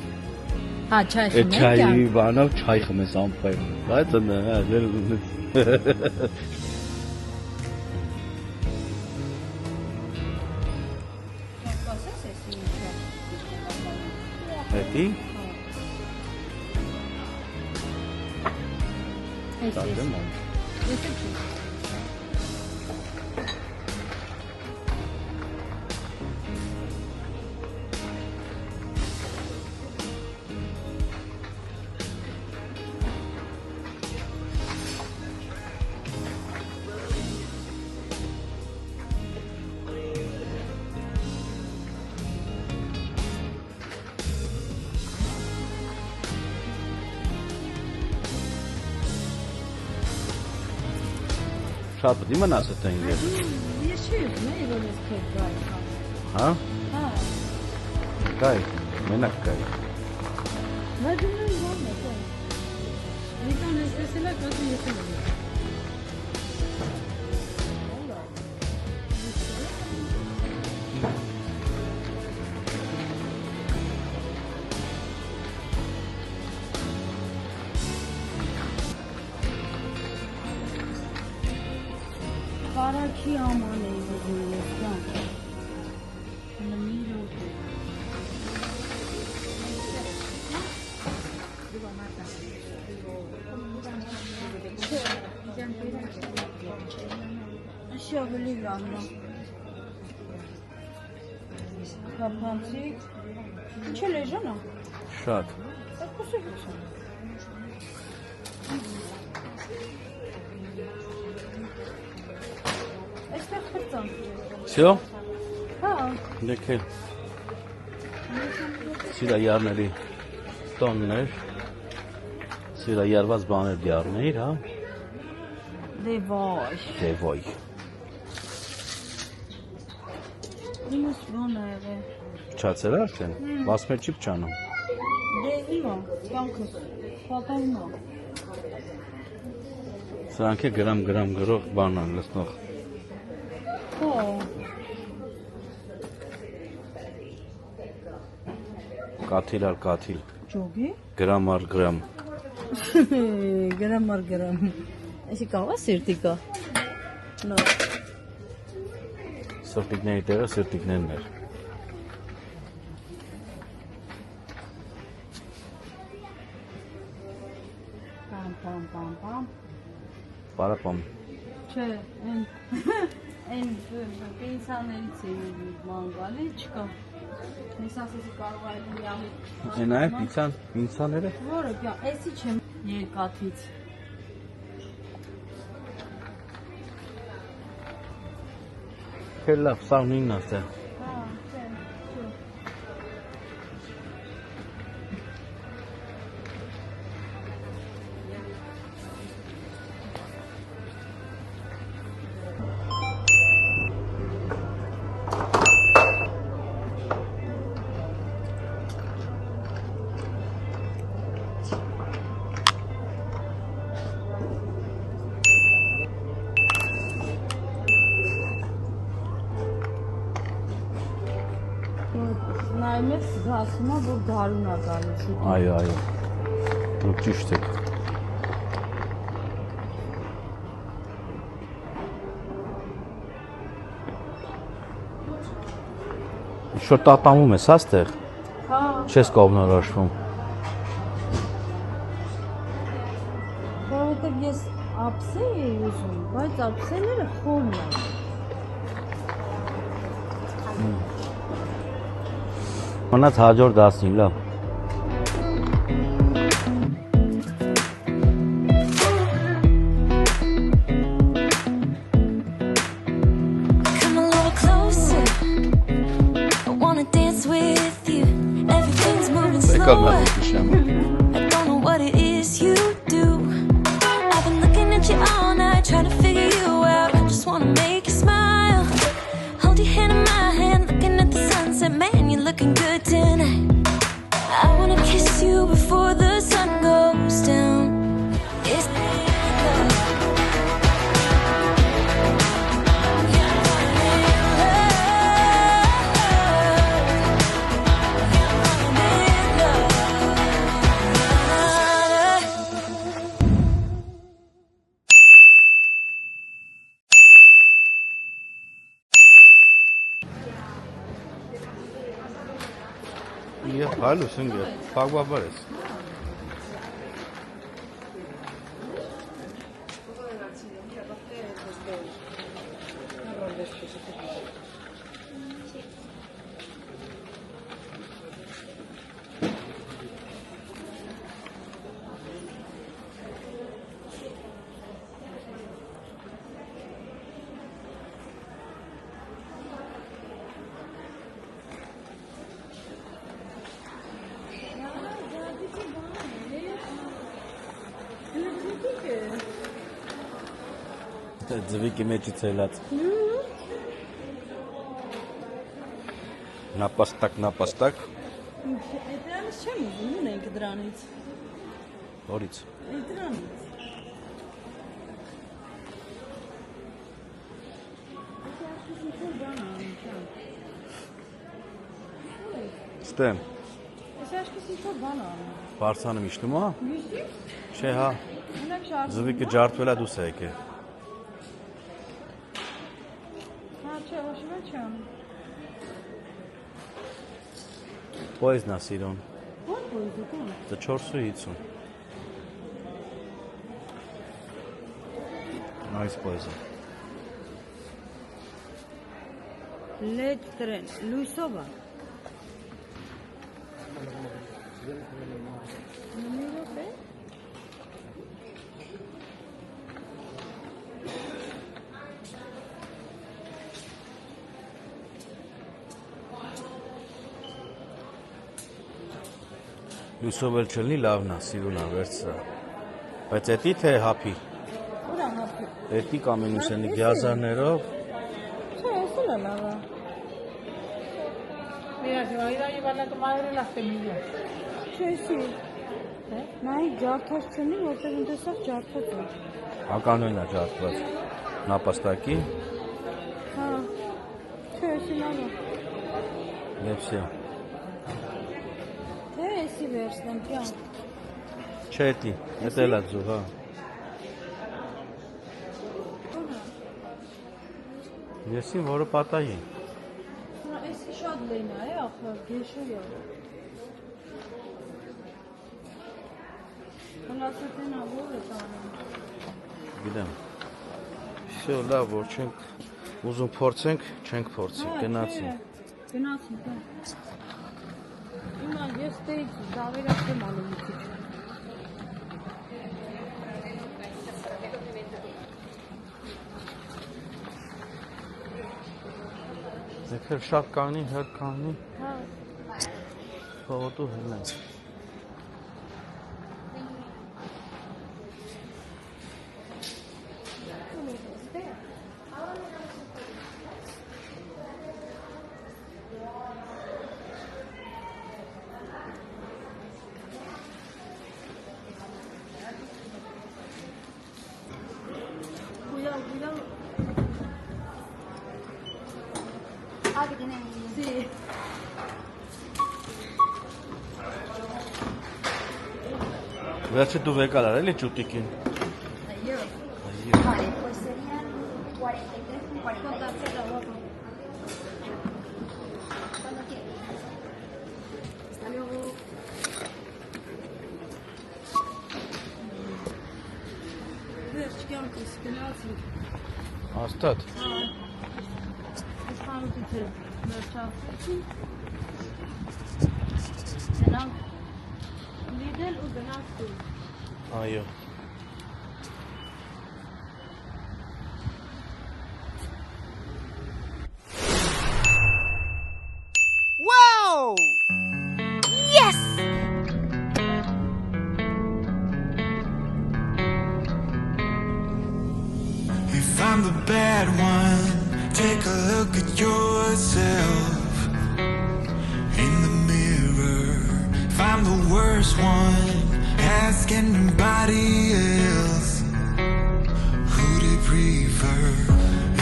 Հա, չայ խմենք Չայի բանով չայ խմես անպայման Բայց ընը, Հետի Տակեմ ան Շատ պտի մնաս էտ են գեր Ես չի ուզում է, որ ես քեզ գայ Հա? Հա Գայ, մենակ գայ Բայց դու նույն բանն է, կոն Նիկան ես տեսել եք, ասում ես եմ Կարաքի աման էի ուզում ես կան Նմի րոպե Աշի ավելի լավն է Կապանցիկ Ինչ էլ է ժանա Շատ Կուսիվություն Այստեղ խրծան Всё? Հա Դեքել Սիրայարների տոններ Սիրայարված բաներ դիարներ, հա? Դե վայ Դե ոյ Իմս բան է եղել Չացեր արդեն, վասմեր չի պչանում Դե հիմա, կյանքս, պատահում է Սրանք է գրամ գրող բան են լսնող Հո Կաթիլ ար կաթիլ Ջոգի Գրամ ար գրամ Գրամ ար գրամ Այսի կաղա սիրտի կա Նո Սրտիկների տեղը սրտիկներն էր Պամ Պարապամ Չէ, են պենսաներից է ման գալի, չկա Ես ասեցի կարող է լիամի։ Այն այ պիցաները։ Որը բա, էսի չեմ երկաթից։ Քելա, սա նույնն է։ Հա, չէ։ Նայում ես զգացում է, որ դարուն է գալիս շուտ։ Այո, դուք ճիշտ եք։ Շուտ տատամում ես, հա, ստեղ։ Հա։ Չես կողմնորոշվում։ Որովհետև ես ափսե էի ուզում, բայց ափսեները խորն են։ Մնաց հաջորդ դասին, լավ։ Come a little closer. I wanna dance with you. Everything's moving slower. I don't know what it is you do. I've been looking at you all night, trying to figure you out. I just wanna make you smile. Hold your hand in my hand, looking at the sunset. Man, you're looking good tonight. I wanna kiss you before the sun goes down. It's Ia, hallo, sind wir. Pagua Bares. Ձվիկի մեջից ելած։ Նապաստակ։ Դրանից չեմ ուզում, ունենք դրանից։ Որից։ Դրանից։ Ստեմ։ Ես աշկիս ինչ-որ բան անում։ Բարսանը միշտում է։ Միշտ։ Չէ, հա։ Ունեմ շարժ։ Ձվիկը ջարդվել է դուս է եկել։ Հա, չէ, ոչ չեմ։ Poezն է սիրուն։ Ո՞ր պոեզը կան։ Դա 450։ Այս poezը։ Լետրեն, լույսով է։ Նույնով է։ Լույսով էլ չլինի լավն է, սիրուն է, վերցրա։ Բայց էդի թե հապի։ Ուր է հապի։ Էդի կամենուսենի գյազարներով։ Չէ, ես էլ է լավ է։ Mira, si va a ir a llevarle a tu madre las semillas. Չէ, սի։ Նայ ջարդած չունի, որտեղ ընդեսավ ջարդած է։ Ականույն է ջարդված։ Նապաստակի։ Հա։ Չէ, սի լավ է։ Եվ սա։ Թե էսի վերցնեմ, պյան։ Չէ, էդի, էդ էլ է ձուղ, հա։ Եսին, որը պատայի։ Էսի շատ լենա է, ախր, գեշոր է։ Հնասետենա որ է տանում։ Գիտեմ։ Всё, լավ, որ չենք ուզում փորձենք, չենք փորձի, գնացի։ Գնացինք։ Հիմա ես ստեյք զավերակ եմ անում մի քիչ։ Եթե շատ կանի, հետ կանի, Հա։ փողոտու հելնենք։ Վերջը դու եկալ արել էլի ճուտիկին։ Vale, pues serían 43 con 40. Cuando quieras. Hasta luego. Վերջ կյանքս գնացինք։ Հաստատ։ Իշխանությունից վերջացրեցին։ Գնանք լիդել ու գնանք տուն։ Այո։ Whoa! Yes! If I'm the bad one, take a look at yourself in the mirror. If I'm the worst one, ask anybody else who they prefer.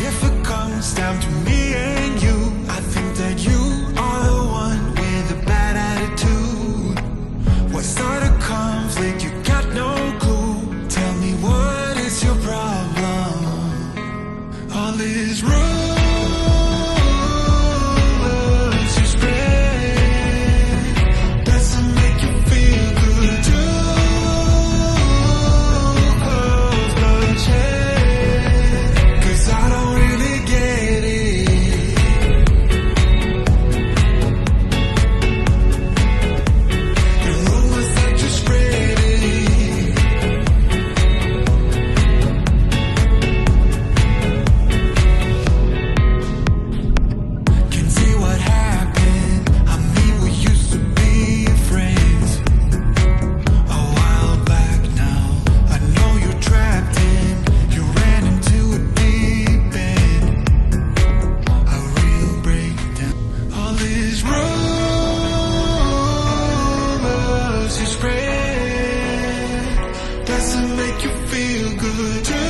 If it comes down to me and you, I think that you are the one with a bad attitude. What started conflict? You got no clue. Tell me, what is your problem? All these rules you spread doesn't make you feel good too. Close bloodshed, 'cause I don't really get it. The rumors that you spread it. Can see what happened. I mean, we used to be friends a while back now. I know you're trapped in, you ran into a deep end, a real breakdown. All these rumors you spread doesn't make you feel good too.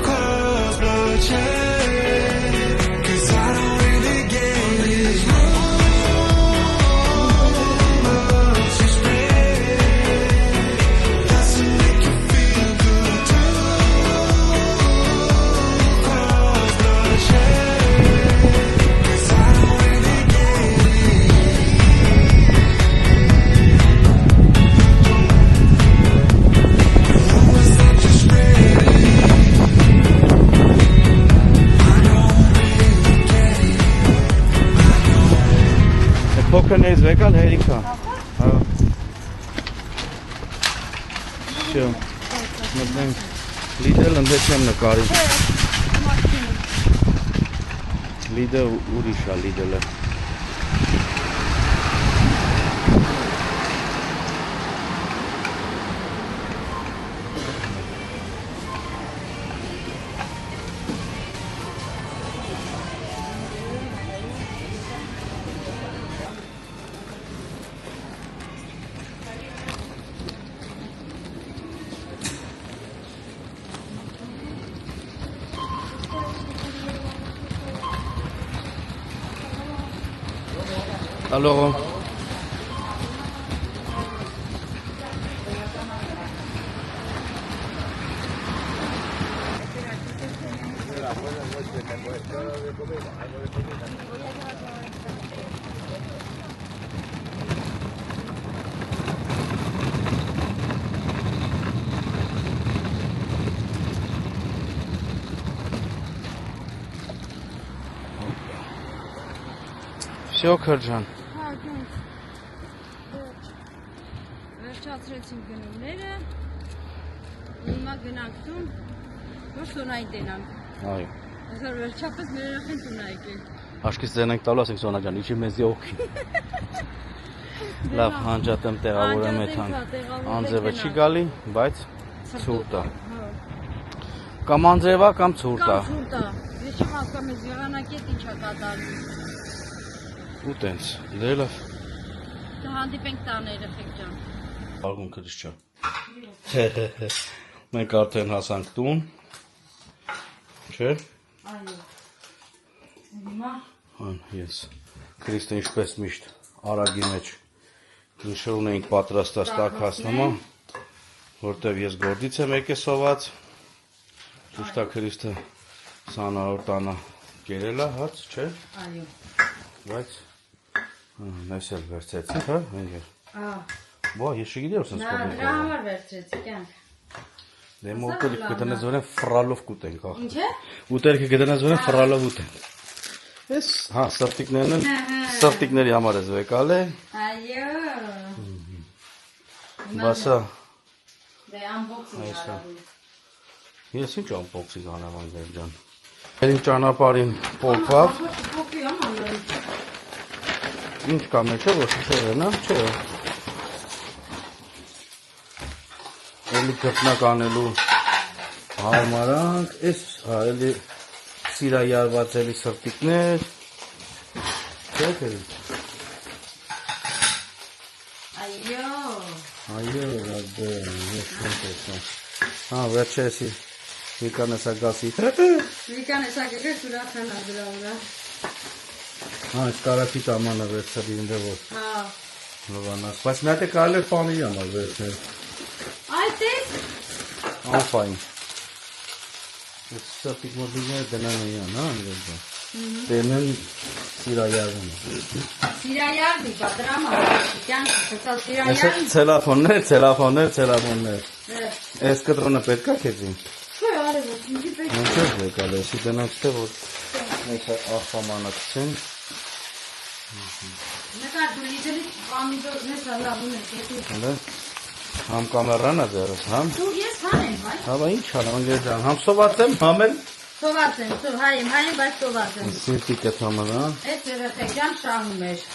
Cause bloodshed, 'cause I don't really get it. Rumors you spread doesn't make you feel good too. Cause bloodshed, 'cause I don't really get it. The rumors that you spread, I don't really get it. Փոքրներից եկալ հերիքա։ Հա։ Շո։ Մտնենք լիդել ընդ չեմ նկարի։ Լիդը ուրիշ է լիդելը։ Alors, Всё, Քրջան։ Հա, գնց։ Վերջացրեցինք գնումները։ Հիմա գնանք տուն, որ Սոնայի տենանք։ Այո։ Այսօր վերջապես մեր երեխեն տուն ա եկել։ Աշկից ձենենք տալու ասենք Սոնա ջան, իջի մեզի օքի։ Լավ, հանջատեմ տեղավորեմ այդ անձևը չի գալի, բայց ցուրտ է։ Կամ անձևա, կամ ցուրտ է։ Կամ ցուրտ է։ Ես չեմ հասկանում ես եղանակետ ինչ է կատարվում։ Ու տենց, դե լավ։ Կհանդիպենք տան երեխեք ջան։ Արգուն Քրիստիան։ Մենք արդեն հասանք տուն։ Չէ՞։ Այո։ Հիմա Հան, ես Քրիստը ինչպես միշտ արագի մեջ նշում էինք պատրաստած տակ հասնումը, որտեվ ես գործից եմ եկել սոված, ճիշտ է Քրիստը 20-րդ տանը կերել է հաց, չէ՞։ այո։ Բայց նայս էլ վերցեցինք, հա, ընկեր։ Բա, ես չգիտեմ որ սենց Նա կողմի դրա համար վերցրեցի կյանք։ Դե մոկը կտնես որեն ֆրալով կուտենք, ախ։ Ինչ է։ Ուտելքը կտնես որեն ֆրալով ուտենք։ Ես, հա, սրտիկներն են, սրտիկների համար ես վեկալ է։ Այո։ Բասա, Դե ամբողջին արագույն։ ես ինչ ամբողջի կանեմ անգեր ջան։ Երին ճանապարհին փոխավ, Փոքրի ամանորի։ ինչ կա մեջը, որ շշերն է, չէ։ Էլի գտնակ անելու հարմարանք, էս, հա, էլի սիրայարված էլի սրտիկներ, չէ՞ քերի։ Այո։ Այո, ռադե, ես չեմ տեսնում։ Հա, վերջեսի, Վիկանեսա գասի։ Վիկան էսա գեգեր ուրախանա դրա վրա։ Հա, այս կարակի տամանը վերցրի ինձ որ Հա։ լվանաս, բայց մի հատ է կարել էր պանի համար վերցնել։ Այդ է։ Անֆայն։ Ես սրտիկ մոդիները դնան էին, հա, ինձ։ Տենեն սիրայարվում։ Սիրայարդի կա դրա համար։ Կյանք ցած Ես սիրայարդի։ ցելոֆոններ։ Այս կտրոնը պետք է քեզին։ Չէ, արևը, ինձի պետք է։ Ինչ է եկալ, էսի տնանք թե որ մեկ աղբամանակցեն։ Նկար դու լիդելի պամիդորներ սալավուն է, կետի։ Հələ, համ կամերան է ձերս, համ։ Դու ես հանեմ, հայ։ Հա, բա ինչ անեմ, անգեր ջան, համ սոված եմ, համ էլ Սոված եմ, հայեմ, բայց սոված եմ։ սիրտի կթամը, հա։ Այդ երեխեք ջան շահում էր։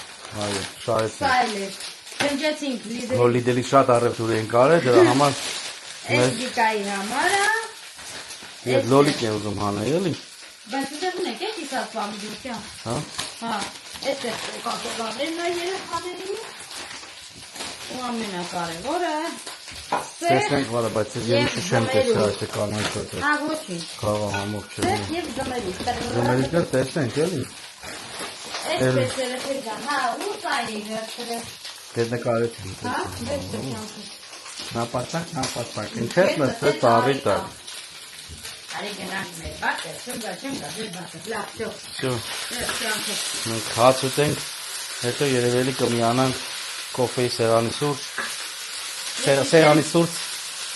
Այո, շահեց։ Սա էլ էր։ Քնջեցինք լիդելի։ Որ լիդելի շատ առևտուր են կարել, դրա համար Այս դիկայի համարը։ ես լոլիկ եմ ուզում հանել, էլի։ Բայց դեռ ունեք է իսած պամիդորքյան։ Հա։ Հա, այդ է կատողավերն է երեխաների։ Ու ամենակարևորը։ Տեսնենք վարը, բայց ես չեմ տեսել այս կանանչոտ։ Հա, ոչինչ։ Խաղա համով չէ։ Սեփ եւ գմերի։ Գմերիկը տեսնենք, էլի։ Այսպես երեխեք ջան, հա, ու սայրի վերցրել։ Դե նկարեցին։ Հա, վերցրել։ Նապաստակ, ինչ ես մստել ծառի տակ։ Արի գնանք մեր բակը, չեմ գա, դեր բակը, լավ, всё։ Всё։ Վերցրանք։ Մենք հաց ուտենք, հետո երևելի կմիանանք կոֆեի սերանի սուրճ։ Սերանի սուրճ։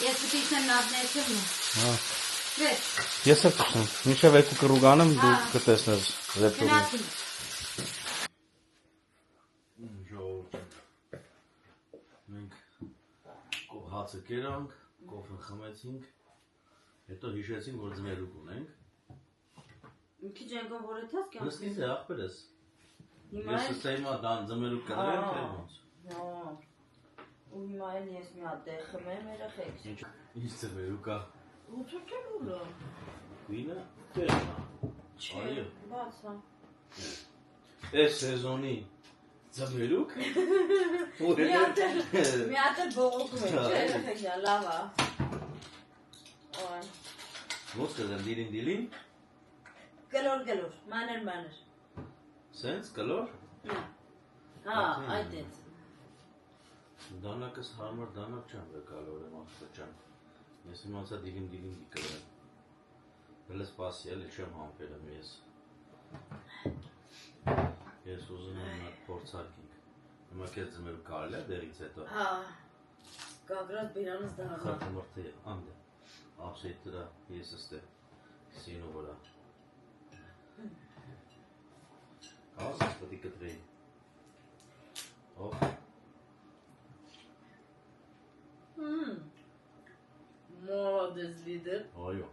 Ես ուտիչն նավնեցում։ Հա։ Վեր։ Ես էլ կսեմ։ Միշտ երկու կռուգանեմ դու կտեսնես ռեպտուրը։ Գնացինք։ Մենք հացը կերանք, կոֆեն խմեցինք, հետո հիշեցինք, որ ձմերուկ ունենք։ Մի քիչ եկան որ եթաս կյանք։ Նստից է աղբերս։ Հիմա Ես ստայմա դան ձմերուկ կդրեմ, թե ոնց։ Հա։ Ու հիմա էլ ես մի հատ դե խմեմ երեխեք։ Ինչ ձմերուկ է։ Ուծուճուլը։ Վինը տերնա։ Չէ, բաց է։ Այս սեզոնի ձմերուկ։ Մի հատ բողոքում է, չէ երեխեք ջան, լավ է։ Այ։ Ոնց կդեմ դիլին։ Գլոր, մանր։ Սենց կլոր։ Հա, այդ է։ Դանակս հարմար դանակ չեմ վեկալոր եմ աղբեջան։ Ես իմացա դիլին դիկրեմ։ Հələ սպասի էլի չեմ համբերեմ ես։ Ես ուզում եմ նա փորձարկենք։ Հիմա քեզ ձմերուկ կարելի է դերից հետո։ Հա։ Կագրած բիրանս դառնա։ Խաթմրտի անդե։ Աղջեի դրա ես ստե սինու վրա։ Ասես պետք է կտրեի։ Ո՞վ։ Молодец, лидер. Այո։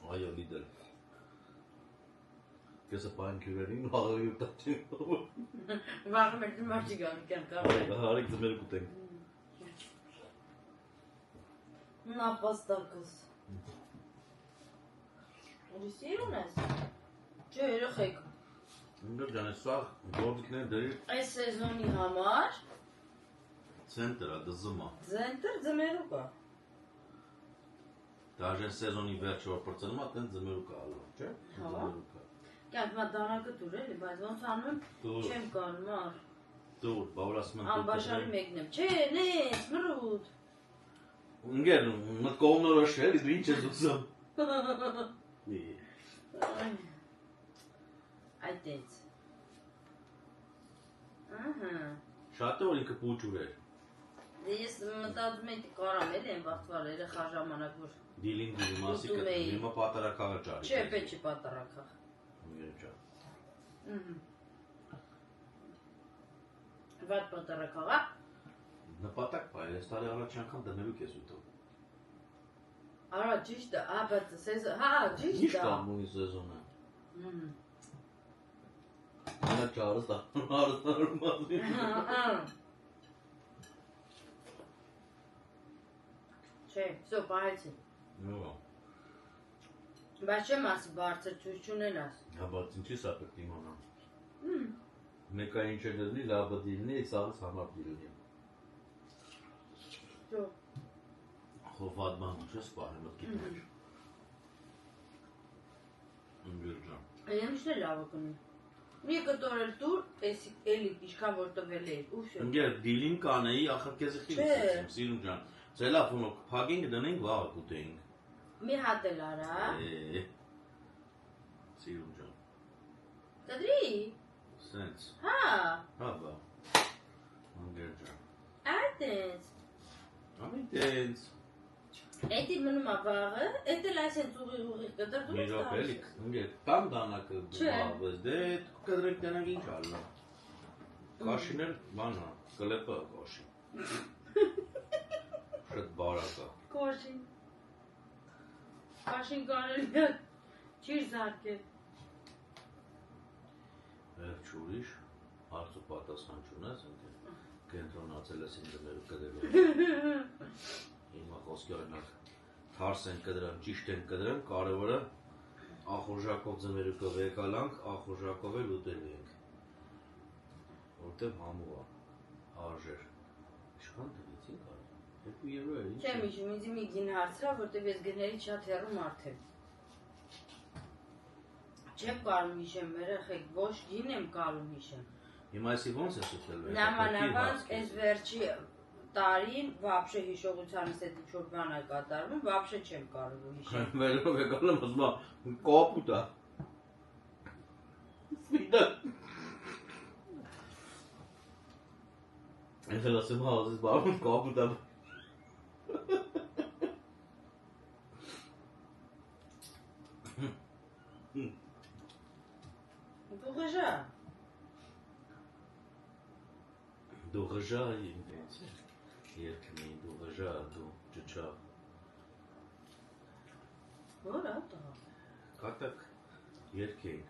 Այո, լիդեր։ Կեսը պայն քյուրերին հաղը յուտաչին։ Վաղը մեր դիմարջի գան կան Հարիկ ձմեր կուտենք։ Նա պաստակս։ Ուրիսի ունես։ Չէ, երեխեք։ Ինգր ջան, սա գործիքներ դերի Այս սեզոնի համար ցենտրը դզմա։ ձենտր ձմերու կա։ Դաժե սեզոնի վերջը որ պրծնում է, տեն ձմերու կա ալու, չէ։ Հա։ Կյանք մա դանակը դուր էլի, բայց ոնց անում չեմ կանում ար։ Դուր, բավարասման Անբաշարի մեկն եմ։ Չէ, նենց, մրուտ։ Ինգեր, մտ կողմնորոշ է, դու ինչ ես ուզում։ Այդ տենց։ Ահա։ Շատ է որ ինքը պուճուր էր։ Դե ես մտածում եմ կարամ էլի են վաղտվար երեխա ժամանակ որ Դիլին մասի Ուտում կտնում, էի։ հիմա պատարակաղը ճարի։ չէ պետք չի պատարակախ։ Ինգեր ջան։ Վատ պատարակաղա։ Նպատակ բայ, ես տարի առաջ անգամ դնելու կես ուտում։ Արա ճիշտ է, բայց սեզոն, հա, ճիշտ Ինչ է։ կա մույն սեզոնը։ Նա ճարս դա, հարստարում մազի։ Չէ, всё, պահեցի։ Նո։ Բայց չեմ ասի բարձր ցույց չունենաս։ Հա, բայց ինչի սա պետք է իմանամ։ Մեկը ինչ է դնի, լավը դիլնի, սաղս համար դիլնի։ Всё։ Խովադման չես պահել մտքի մեջ։ Ինգեր ջան։ Եմիշն է լավը կնի։ Մի կտորել դուր, էլի ինչքան որ տվել էի, ու всё։ Ինգեր դիլին կանեի, ախր քեզի Չէ։ խիլս սիրուն ջան։ Տելեֆոնով փագինք դնենք վաղ կուտենք։ Մի հատ էլ արա։ Սիրուն ջան։ Կդրի։ Սենց։ Հա, Հա բա։ Ինգեր ջան։ այդպես։ Ամենտենց։ Էդի մնում է վաղը, էդ էլ այսենց ուղիղ կդր դու։ Մի րոպե էլի, ինգեր տամ դանակը Չէ։ բավես, դե կդրենք դրանք ինչ ալնա։ Կաշիներ բանա, կլեպը կաշի։ Շատ բարակա։ Կոշին։ Կաշին կարելի է ճիր զարկել։ Վերջ ուրիշ, հարցու պատասխան չունես, ինգեր կենտրոնացել ես ինձ մեր կդրել։ Հիմա խոսքի օրինակ թարս են կդրան, ճիշտ են կդրան, կարևորը ախորժակով ձմերը կվեկալանք, ախորժակով էլ ուտելի ենք։ Որտև համու է, արժեր։ Ինչքան դրեցին կարը, 2 եվրո է, ինչ Չեմ իշում, ինձ մի գին հարցրա, որտև ես գների շատ հեռու մարդ եմ։ Չեմ կարում հիշեմ, երեխեք, ոչ գին եմ կարում հիշեմ։ Հիմա այսի ոնց ես ուտել վեր։ Նամանավան այս վերջի տարին վաբշե հիշողությանս հետ ինչ-որ բան է կատարվում, վաբշե չեմ կարող հիշել։ Վերով եկալ եմ ասում, կոպուտ է։ Սպիտա։ Ես էլ ասում հազից բարում կոպուտ է։ Դու ղժա։ Դու ղժա ինձ երկնի, դու ղժա, դու ճճա։ Որ ատա։ Կատակ երկեին,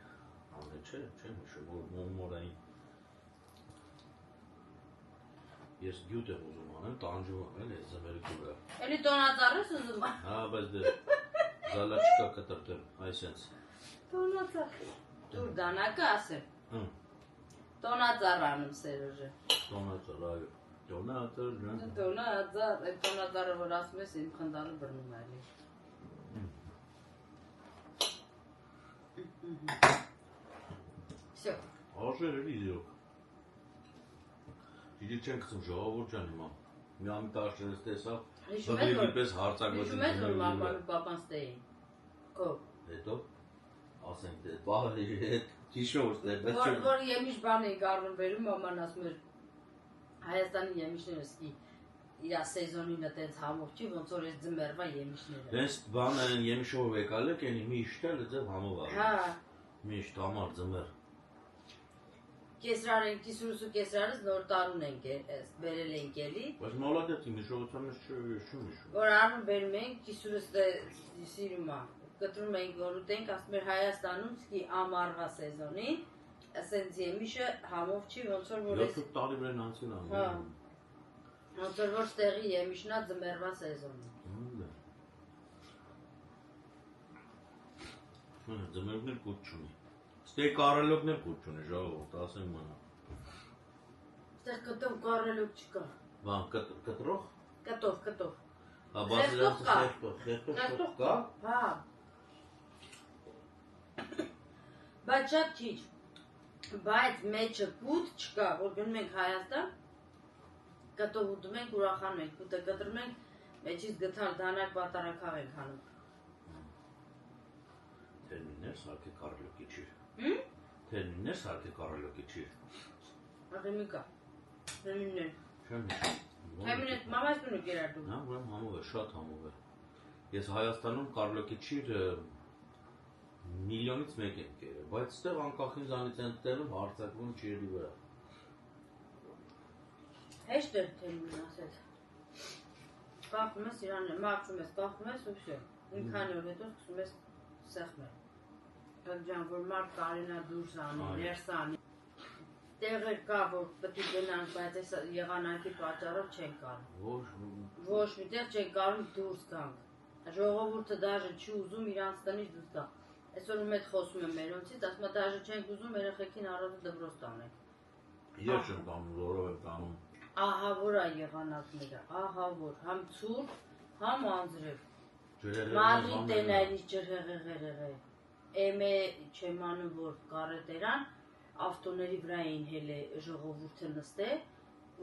ամեն չեմ հիշում, մորային։ Ես գյուտ եմ ուզում անեմ, տանջում եմ էլ ես զմերի կուրա։ Էլի տոնածառես ուզում։ Հա, բայց դե զալա չկա կտրտեմ, այսենց։ Տոնածառ։ Դուր դանակը ասեմ։ Հմ, Տոնածառ անում Սերոժը։ տոնածար, այո, տոնածար ջան։ Տոնածառ, այդ տոնածառը որ ասում ես, իմ խնդալը բռնում է էլի։ Всё։ Արժեր էլի իրոք։ Ջիջի չեն կծում ժողովուրդ ջան հիմա։ Մի ամի տաշերս տեսավ, Հիշում ես բգրիվի որ պես հարցակվեցին Հիշում ես որ մաման ու պապան ստեին։ Քո։ Հետո, ասենք դե, բաղը հետ, հիշում որ ստե, բայց չեմ։ Որ եմիշ բան էի գարնում վերում, մաման ասում էր Հայաստանի եմիշները սկի իրա սեզոնին տենց համով չի, ոնց որ ես ձմերվա եմիշները։ Դες բանը են եմիշով եկալ եք, ենի միշտ էլ ձև համով աղ։ Հա, Միշտ համար ձմեր։ կեսրար ենք, կիսուրուսու կեսրարից նոր տարուն ենք բերել ենք էլի։ Բայց մոլադեցի միշողության մեջ չու միշու։ Որ արնում բերում ենք, կիսուրուսը սիրում է։ Կտրում ենք, որ ուտենք, ասում էր Հայաստանում սկի ամառվա սեզոնին, ասենց եմիշը համով չի, ոնց որ ես 7 տարի վրան անցին անում։ Հա։ Ոնց որ ստեղի եմիշնա ձմեռվա սեզոնին։ Ձմերուկներ կուտ չունի։ Ստեյ կարելոկներ կուտ չունի, ժողովուրդ, ասենք մնա։ Ստեղ կտով կարելոք չկա։ Բան, կտրող։ Կտով։ Հա, բասիլիանսը կա։ խեղտող կա։ Հա։ Բայց շատ քիչ։ Բայց մեջը կուտ չկա, որ գնում ենք Հայաստան, կտով ուտում ենք, ուրախանում ենք, կուտը կտրում ենք, մեջից գթալ դանակ պատարակավ ենք հանում։ Թերմիններ սարքե կարելոկի չի։ Հմ? Թերմիններ սարքե կարելոկի չի։ Աղեմի կա, թերմիններ։ Չեմ Թերմիններ, մամայս բնու կերատու։ Հա, ուրեմ համով է, շատ համով է։ Ես Հայաստանում կարելոկի չիր միլիոնից մեկ եմ կերել, բայց ստեղ անկախ ինձանից են տեղում հարցակվում չիրի վրա։ Հեշտ էր թերմին ասեց։ Կախում ես իրանը, մաղջում ես, կախում ես ու վսյո։ Ինքան որ հետո սկսում ես սեղմել։ Ջան, որ մարդ կարենա դուրս անի, ներս անի։ Տեղեր կա, որ պետք է գնանք, բայց այս եղանակի պատճառով չեն կարում։ Ոչ միտեղ չեն կարում դուրս գանք։ Ժողովուրդը դաժե չի ուզում իրանց տնից դուրս գա։ Այսօր մեծ խոսում եմ մերոնցից, ասում է դաժե չենք ուզում երեխեքին առավոտը դպրոց տանենք։ Ես չեմ տանում, որով եմ տանում։ Ահա որ է եղանակները, ահա որ, համ ցուրտ, համ անձրև։ Մալի տենայից ջրհեղեղեղեղե։ Էմե չեմ անում, որ կարետերան, ավտոների վրա էին հելե ժողովուրդը նստե,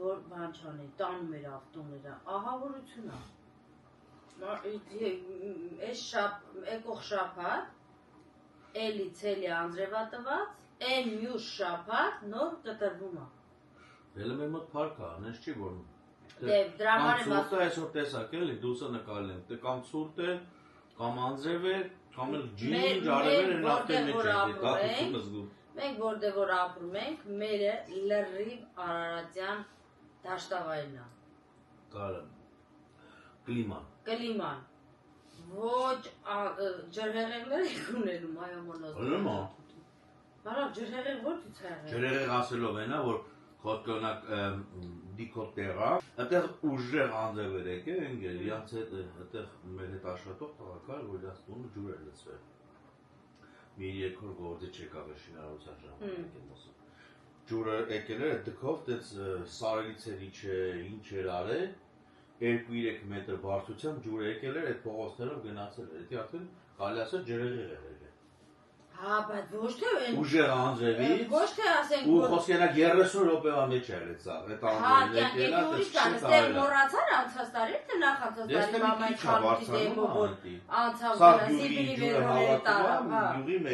որ բան չանեն, տանում էր ավտոները, ահա որություն է։ Այս եկող շաբաթ, էլի ցելի անձրևատված, այն մյուս շաբաթ նոր կտրվում է։ Դելը մեր մոտ փառք է, անես չի որ Դե դրաման եմ ասում։ Այսօր տեսակ էլի դուսը նկարել եմ, դե կամ ցուրտ է, կամ անձրև է, կամ էլ ջին, ջարևեր են ավտոյի մեջ է, դա ցուրտը զգում։ Մենք որտեղ որ ապրում ենք, մերը լրիվ Արարատյան դաշտավայրն է։ Կարեմ։ Կլիման։ Ոչ ջրհեղեղներ եք ունենում այոմոնոզ։ Ալում է։ Բարավ ջրհեղեղ որ ցուցահեղեղ։ Ջրհեղեղ ասելով են, որ խոտկոնակ դիկոտերա, այդտեղ ուժեղ անձրևեր եկել, ընկեր, իրանց հետ այդտեղ մեր հետ աշխատող տղակար, որ իրանց տունը ջուր էր լցվել։ Մի երկու գործի չեկավ է շինարարության ժամանակ եմ ասում։ Ջուրը եկել էր դքով, դες սարերից էր ինչ էր արել, 2-3 մետր բարձրությամբ ջուրը եկել էր, այդ փողոցներով գնացել էր, դա արդեն կարելի ասել ջրհեղեղ էր եկել։ Հա, բայց ոչ թե ուժեղ անձրևի։ Ոչ թե ասենք ու խոսքենակ 30 րոպեվա մեջ էր այդ այդ անձրևը եկել է, այստեղ մոռացան անցած տարի, թե նախանցած տարի մամայի խանութի դեմը որ անցավ Սիբիրի վերոների տարավ, հա։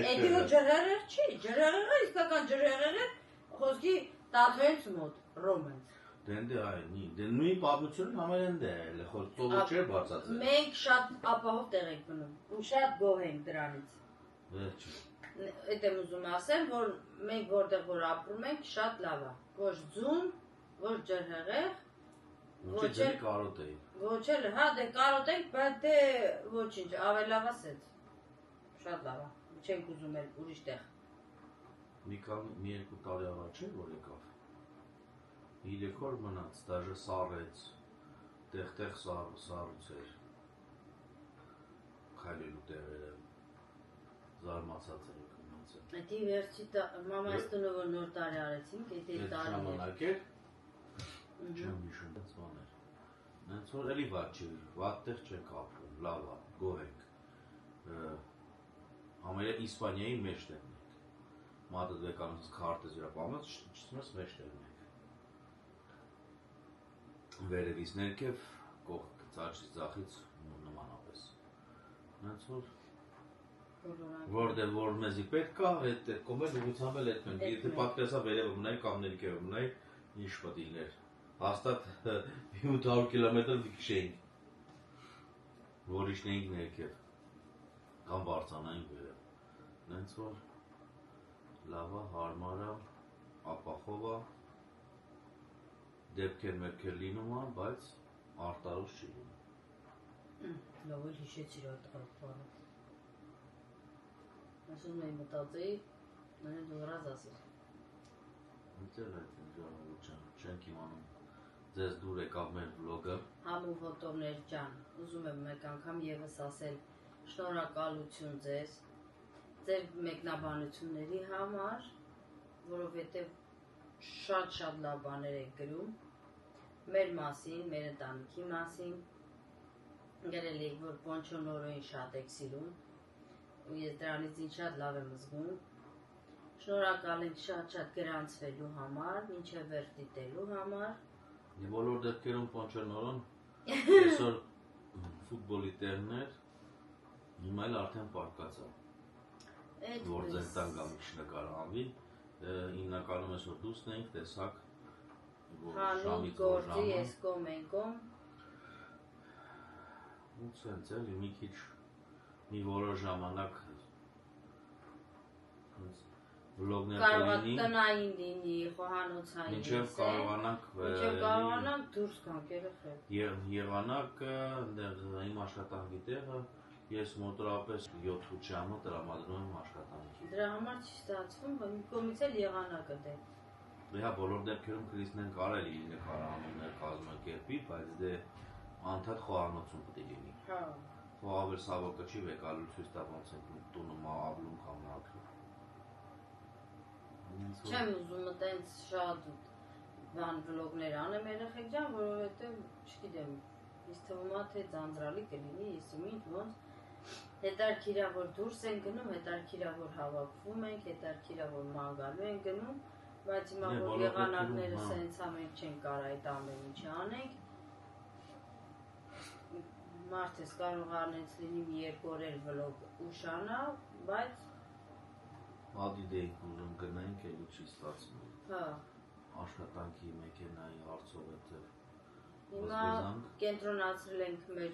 Էդի որ ջրհեղեղ չի, ջրհեղեղը իսկական ջրհեղեղ է, խոսքի Տաթոյից մոտ, Ռոմենց։ Դե այն, դե նույն պատմությունն համեն դե, խոսքով չէ բացածը։ Մենք շատ ապահով տեղ ենք մնում, ու շատ գոհ ենք դրանից։ Վերջի։ Այդ եմ ուզում ասեմ, որ մենք որտեղ որ ապրում ենք, շատ լավ է։ Ոչ ձուն, ոչ ջրհեղեղ, ոչ էլ կարոտեի։ Ոչ էլ, հա, դե կարոտենք, բայց դե ոչինչ, ավելավ ասեց։ Շատ լավ է։ Չենք ուզում էլ ուրիշ տեղ։ Մի երկու տարի առաջ էր որ եկավ։ 3 օր մնաց, դաժե սառեց, տեղ սառուցեր։ Քայլելու տեղերը զարմացած էր կմնացել։ Այդի վերջի մամայս տնը որ նոր տարի արեցինք, այդ տարին ժամանակ էր։ Չեմ հիշում, դες բան էր։ Նենց որ էլի վատ չի, վատ տեղ չենք ապրում, լավ է, գոհ ենք։ Համարյա Իսպանիայի մեջտեղն ենք։ Մատը դեկանից քարտեզ հրապարակած, չսում ես մեջտեղն ենք։ Վերևից ներքև, կողք ծաչից ձախից նմանապես։ Նենց որ որտեղ որ մեզի պետք է, այդ կոմել ուղղությամբ էլ այդ մենք, եթե պատկերացա վերևը մնայի կամ ներքևը մնայի, ինչ պետք լիներ։ Հաստատ 800 կիլոմետր դիքշեինք, որ իշնեինք ներքև, կամ բարձանայինք վերև։ Նենց որ լավա, հարմարա, ապախով է, դեպքեր մերքեր լինում է, բայց արտարուս չի լինում։ Լավ էլ հիշեցիր այդ բանը։ Ասում եմ մտածեի, մենը դուրած ասել։ Ինձել այդ ժամանակ չենք իմանում, ձեզ դուր եկավ մեր վլոգը։ Համու ֆոտոներ ջան, ուզում եմ մեկ անգամ եւս ասել շնորհակալություն ձեզ, ձեր մեկնաբանությունների համար, որովհետեւ շատ լավ բաներ եք գրում, մեր մասին, մեր ընտանիքի մասին, գրել եք, որ Պոնչո Նորոյին շատ եք սիրում, ու ես դրանից ինձ շատ լավ եմ զգում, շնորհակալ ենք շատ գրանցվելու համար, մինչև վերջ դիտելու համար։ Բոլոր դեպքերում Պոնչո Նորոն այսօր ֆուտբոլի տեղներ, հիմա էլ արդեն պարկած է, որ ձեր տան գամիչ նկարահանվի, հիմնականում այսօր դուսն ենք, տեսակ, Հանուտ, գործի, ես կոմ են կոմ։ Ու ցենց էլի մի քիչ մի որոշ ժամանակ վլոգներ կլինի, տնային լինի, խոհանոցային լինի, մինչև կարողանանք դուրս գանք երեխեք։ Եղանակ իմ աշխատանքի տեղը, ես մոտորապես 7-8 ժամը տրամադրում եմ աշխատանքի։ Դրա համար չի ստացվում, որ մի կողմից էլ եղանակը դե։ Հա, բոլոր դեպքերում Քրիստեն կարելի նկարահանումներ կազմակերպի, բայց դե անդադ խոհանոցում պետք է լինի։ Հա։ Խոհաբեր սավոկը չի վեկալու ցույց տա ոնց են տունում աբլում կամ նաքլում։ Չեմ ուզում այտենց շատ բան վլոգներ անեմ երեխեք ջան, որովհետև չգիտեմ, ինձ թվում է թե ձանձրալի կլինի, ես իմիջ ոնց հետարքիրավոր դուրս են գնում, հետարքիրավոր հավաքվում ենք, հետարքիրավոր ման գալու են գնում, բայց հիմա որ եղանակները սենց ամեն չեն կարող այդ ամեն ինչը անենք, մարդ ես կարող անենց լինի մի երկու օր էլ վլոգ ուշանա, բայց Ադիդեի ուզում գնայինք էլի չի ստացվում։ Հա։ Աշխատանքի մեքենայի հարցով հետև։ Հիմա կենտրոնացրել ենք մեր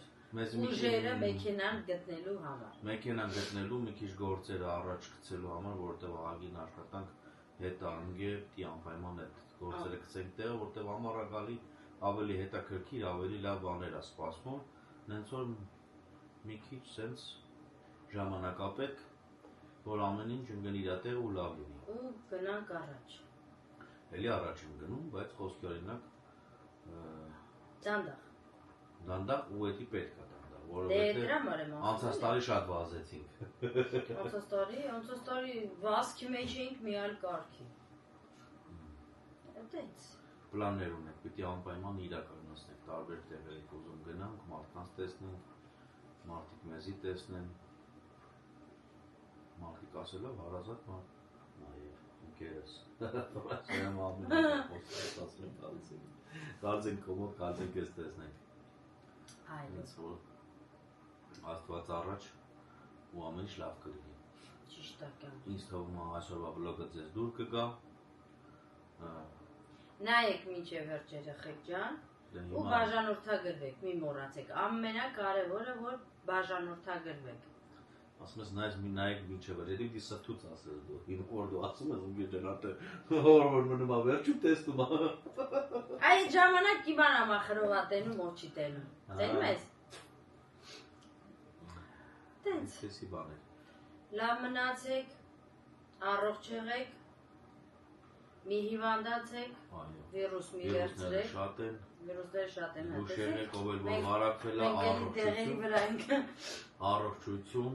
ուժերը մեքենան գտնելու համար։ Մեքենան գտնելու մի քիչ գործերը առաջ գցելու համար, որովհետև ահագին աշխատանք հետանգե պիտի անպայման այդ գործերը գցենք տեղը, որովհետև ամառակալի ավելի հետաքրքիր, ավելի լավ բաներ է սպասվում, նենց որ մի քիչ սենց ժամանակապետ որ ամեն ինչ ընկնի իր տեղ ու լավ լինի։ Ու գնանք առաջ։ Էլի առաջ եմ գնում, բայց խոսքի օրինակ Դանդաղ։ Դանդաղ ու էդի պետք է դանդաղ, որովհետև անցած տարի շատ վազեցինք։ Անցած տարի վազքի մեջ էինք մի այլ կարգի։ Այդպես։ Պլաններ ունենք, պիտի անպայման իրականացնենք, տարբեր տեղերից ուզում գնանք, մարդկանց տեսնենք, մարդիկ մեզի տեսնեն։ Մարդիկ ասելով հարազատ մարդ, նաև ընկերս, եմ ամեն խոսքացնում կարծենք կոմոդ, կարծենք ես տեսնենք, հենց որ աստված առաջ ու ամեն ինչ լավ կլինի, ինձ թվում է այսօրվա վլոգը ձեզ դուր կգա, նայեք մինչև վերջ երեխեք ջան, ու բաժանորդագրվեք, մի մոռացեք, ամենակարևորը որ բաժանորդագրվեք։ Ասում ես նայեք մինչև էր, էդի սրտուց ասես դու, իմ որ դու ասում ես, ունգի ջնատը, որ մնում ա վերջում տեսնում ա։ Այդ ժամանակ կիմանամ ախրով ա տենում, որ չի տենում, տենում ես։ Տենց։ Տեսի բան էր։ Լավ մնացեք, առողջ եղեք, մի հիվանդացեք, վիրուս մի վերցրեք, վիրուսները շատ են հուշերեք, ով էլ որ հարակվել է, առողջություն,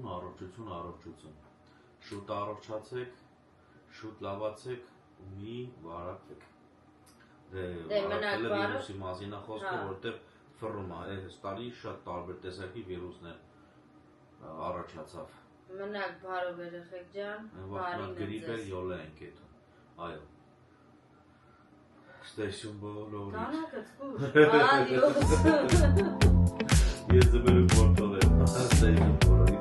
շուտ առողջացեք, շուտ լավացեք ու մի վարակվեք։ Դե վարակվելը վիրուսի մասին է խոսքը, որտեղ ֆռում է, այս տարի շատ տարբեր տեսակի վիրուսներ առաջացավ։ Մնաք բարով երեխեք ջան, բարին գրիպել յոլե ենք էտում, այո։ Ստեսյուն բոլորի։ Կանակըց կուր, ադիոս։ Ես ձմերուկ որտով եմ, ստեսյուն բոլորի։